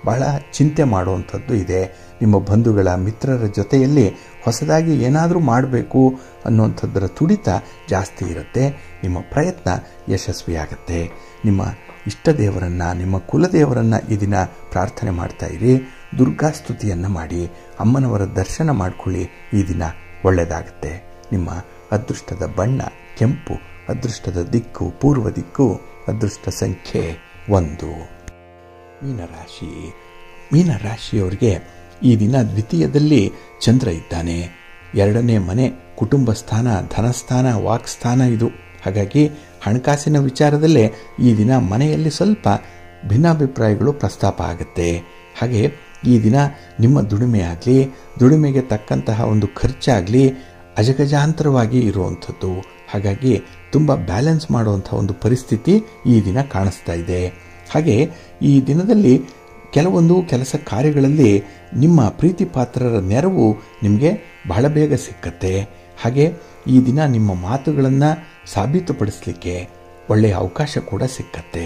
ಬಹಳ ಚಿಂತೆ ಮಾಡುವಂಥದ್ದು ಇದೆ. ನಿಮ್ಮ ಬಂಧುಗಳ ಮಿತ್ರರ ಜೊತೆಯಲ್ಲಿ ಹೊಸದಾಗಿ ಏನಾದರೂ ಮಾಡಬೇಕು ಅನ್ನುವಂಥದ್ದರ ತುಡಿತ ಜಾಸ್ತಿ ಇರುತ್ತೆ. ನಿಮ್ಮ ಪ್ರಯತ್ನ ಯಶಸ್ವಿಯಾಗತ್ತೆ. ನಿಮ್ಮ ಇಷ್ಟ ದೇವರನ್ನು, ನಿಮ್ಮ ಕುಲದೇವರನ್ನು ಈ ದಿನ ಪ್ರಾರ್ಥನೆ ಮಾಡ್ತಾ ಇರಿ. ದುರ್ಗಾ ಸ್ತುತಿಯನ್ನು ಮಾಡಿ, ಅಮ್ಮನವರ ದರ್ಶನ ಮಾಡಿಕೊಳ್ಳಿ. ಈ ದಿನ ಒಳ್ಳೆಯದಾಗುತ್ತೆ. ನಿಮ್ಮ ಅದೃಷ್ಟದ ಬಣ್ಣ ಕೆಂಪು, ಅದೃಷ್ಟದ ದಿಕ್ಕು ಪೂರ್ವ ದಿಕ್ಕು, ಅದೃಷ್ಟ ಸಂಖ್ಯೆ 1. ಮೀನರಾಶಿ. ಮೀನರಾಶಿಯವರಿಗೆ ಈ ದಿನ ದ್ವಿತೀಯದಲ್ಲಿ ಚಂದ್ರ ಇದ್ದಾನೆ. 2ನೇ ಮನೆ ಕುಟುಂಬ ಸ್ಥಾನ, ಧನಸ್ಥಾನ, ವಾಕ್ಸ್ಥಾನ ಇದು. ಹಾಗಾಗಿ ಹಣಕಾಸಿನ ವಿಚಾರದಲ್ಲೇ ಈ ದಿನ ಮನೆಯಲ್ಲಿ ಸ್ವಲ್ಪ ಭಿನ್ನಾಭಿಪ್ರಾಯಗಳು ಪ್ರಸ್ತಾಪ ಆಗುತ್ತೆ. ಹಾಗೆ ಈ ದಿನ ನಿಮ್ಮ ದುಡಿಮೆ ಆಗಲಿ, ದುಡಿಮೆಗೆ ತಕ್ಕಂತಹ ಒಂದು ಖರ್ಚಾಗಲಿ ಅಜಗಜಾಂತರವಾಗಿ ಇರುವಂಥದ್ದು. ಹಾಗಾಗಿ ತುಂಬ ಬ್ಯಾಲೆನ್ಸ್ ಮಾಡುವಂಥ ಒಂದು ಪರಿಸ್ಥಿತಿ ಈ ದಿನ ಕಾಣಿಸ್ತಾ ಇದೆ. ಹಾಗೆ ಈ ದಿನದಲ್ಲಿ ಕೆಲವೊಂದು ಕೆಲಸ ಕಾರ್ಯಗಳಲ್ಲಿ ನಿಮ್ಮ ಪ್ರೀತಿ ಪಾತ್ರರ ನೆರವು ನಿಮಗೆ ಬಹಳ ಬೇಗ ಸಿಕ್ಕತ್ತೆ. ಹಾಗೆ ಈ ದಿನ ನಿಮ್ಮ ಮಾತುಗಳನ್ನು ಸಾಬೀತುಪಡಿಸಲಿಕ್ಕೆ ಒಳ್ಳೆಯ ಅವಕಾಶ ಕೂಡ ಸಿಕ್ಕತ್ತೆ.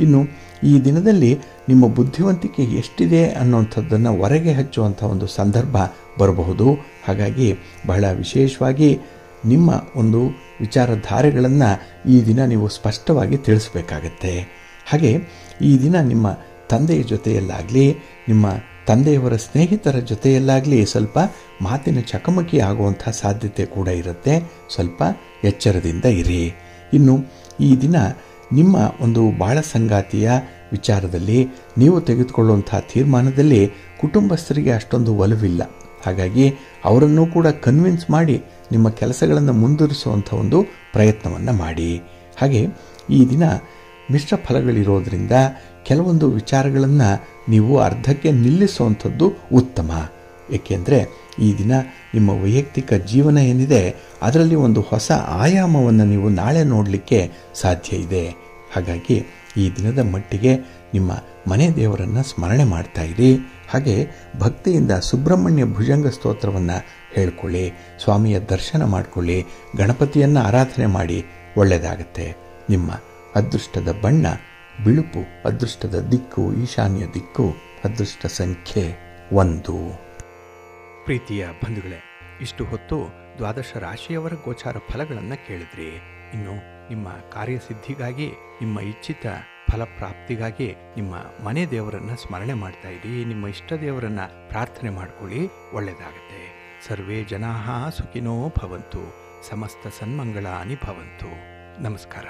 ಇನ್ನು ಈ ದಿನದಲ್ಲಿ ನಿಮ್ಮ ಬುದ್ಧಿವಂತಿಕೆ ಎಷ್ಟಿದೆ ಅನ್ನೋಂಥದ್ದನ್ನು ಹೊರಗೆ ಹಚ್ಚುವಂಥ ಒಂದು ಸಂದರ್ಭ ಬರಬಹುದು. ಹಾಗಾಗಿ ಬಹಳ ವಿಶೇಷವಾಗಿ ನಿಮ್ಮ ಒಂದು ವಿಚಾರಧಾರೆಗಳನ್ನು ಈ ದಿನ ನೀವು ಸ್ಪಷ್ಟವಾಗಿ ತಿಳಿಸಬೇಕಾಗತ್ತೆ. ಹಾಗೆ ಈ ದಿನ ನಿಮ್ಮ ತಂದೆಯ ಜೊತೆಯಲ್ಲಾಗಲಿ, ನಿಮ್ಮ ತಂದೆಯವರ ಸ್ನೇಹಿತರ ಜೊತೆಯಲ್ಲಾಗಲಿ ಸ್ವಲ್ಪ ಮಾತಿನ ಚಕಮಕಿ ಆಗುವಂಥ ಸಾಧ್ಯತೆ ಕೂಡ ಇರುತ್ತೆ. ಸ್ವಲ್ಪ ಎಚ್ಚರದಿಂದ ಇರಿ. ಇನ್ನು ಈ ದಿನ ನಿಮ್ಮ ಒಂದು ಬಾಳ ಸಂಗಾತಿಯ ವಿಚಾರದಲ್ಲಿ ನೀವು ತೆಗೆದುಕೊಳ್ಳುವಂಥ ತೀರ್ಮಾನದಲ್ಲಿ ಕುಟುಂಬಸ್ಥರಿಗೆ ಅಷ್ಟೊಂದು ಒಲವಿಲ್ಲ. ಹಾಗಾಗಿ ಅವರನ್ನು ಕೂಡ ಕನ್ವಿನ್ಸ್ ಮಾಡಿ ನಿಮ್ಮ ಕೆಲಸಗಳನ್ನು ಮುಂದುವರಿಸುವಂಥ ಒಂದು ಪ್ರಯತ್ನವನ್ನು ಮಾಡಿ. ಹಾಗೆ ಈ ದಿನ ಮಿಶ್ರ ಫಲಗಳಿರೋದ್ರಿಂದ ಕೆಲವೊಂದು ವಿಚಾರಗಳನ್ನು ನೀವು ಅರ್ಧಕ್ಕೆ ನಿಲ್ಲಿಸುವಂಥದ್ದು ಉತ್ತಮ. ಏಕೆಂದರೆ ಈ ದಿನ ನಿಮ್ಮ ವೈಯಕ್ತಿಕ ಜೀವನ ಏನಿದೆ ಅದರಲ್ಲಿ ಒಂದು ಹೊಸ ಆಯಾಮವನ್ನು ನೀವು ನಾಳೆ ನೋಡಲಿಕ್ಕೆ ಸಾಧ್ಯ ಇದೆ. ಹಾಗಾಗಿ ಈ ದಿನದ ಮಟ್ಟಿಗೆ ನಿಮ್ಮ ಮನೆ ದೇವರನ್ನು ಸ್ಮರಣೆ ಮಾಡ್ತಾ ಇರಿ. ಹಾಗೆ ಭಕ್ತಿಯಿಂದ ಸುಬ್ರಹ್ಮಣ್ಯ ಭುಜಂಗ ಸ್ತೋತ್ರವನ್ನು ಹೇಳ್ಕೊಳ್ಳಿ, ಸ್ವಾಮಿಯ ದರ್ಶನ ಮಾಡಿಕೊಳ್ಳಿ, ಗಣಪತಿಯನ್ನು ಆರಾಧನೆ ಮಾಡಿ. ಒಳ್ಳೆಯದಾಗತ್ತೆ. ನಿಮ್ಮ ಅದೃಷ್ಟದ ಬಣ್ಣ ಬಿಳುಪು, ಅದೃಷ್ಟದ ದಿಕ್ಕು ಈಶಾನ್ಯ ದಿಕ್ಕು, ಅದೃಷ್ಟ ಸಂಖ್ಯೆ 1. ಪ್ರೀತಿಯ ಬಂಧುಗಳೇ, ಇಷ್ಟು ಹೊತ್ತು ದ್ವಾದಶ ರಾಶಿಯವರ ಗೋಚಾರ ಫಲಗಳನ್ನು ಕೇಳಿದ್ರಿ. ಇನ್ನು ನಿಮ್ಮ ಕಾರ್ಯಸಿದ್ಧಿಗಾಗಿ, ನಿಮ್ಮ ಇಚ್ಛಿತ ಫಲಪ್ರಾಪ್ತಿಗಾಗಿ ನಿಮ್ಮ ಮನೆ ದೇವರನ್ನ ಸ್ಮರಣೆ ಮಾಡ್ತಾ ಇರಿ. ನಿಮ್ಮ ಇಷ್ಟ ದೇವರನ್ನ ಪ್ರಾರ್ಥನೆ ಮಾಡ್ಕೊಳ್ಳಿ. ಒಳ್ಳೆಯದಾಗತ್ತೆ. ಸರ್ವೇ ಜನಾಃ ಸುಖಿನೋ ಭವಂತು. ಸಮಸ್ತ ಸನ್ಮಂಗಳಾನಿ ಭವಂತು. ನಮಸ್ಕಾರ.